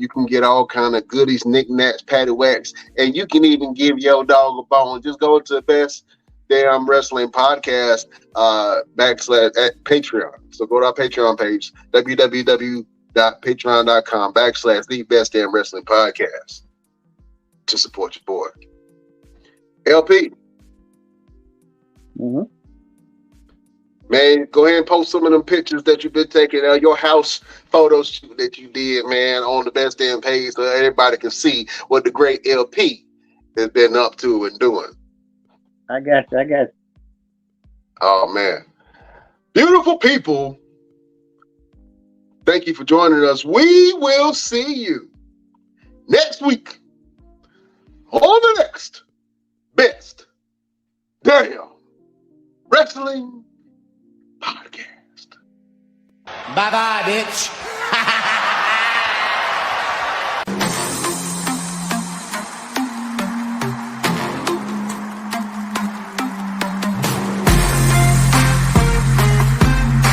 you can get all kind of goodies, knickknacks, paddywhacks, and you can even give your dog a bone. Just go to the Best Damn Wrestling Podcast / at Patreon. So go to our Patreon page, www.patreon.com/the Best Damn Wrestling Podcast, to support your boy. LP. Mm-hmm. Man, go ahead and post some of them pictures that you've been taking, your house photos that you did, man, on the Best Damn page, so everybody can see what the great LP has been up to and doing. I got you. Oh, man. Beautiful people. Thank you for joining us. We will see you next week on the next Best Damn Wrestling Podcast. Bye-bye, bitch.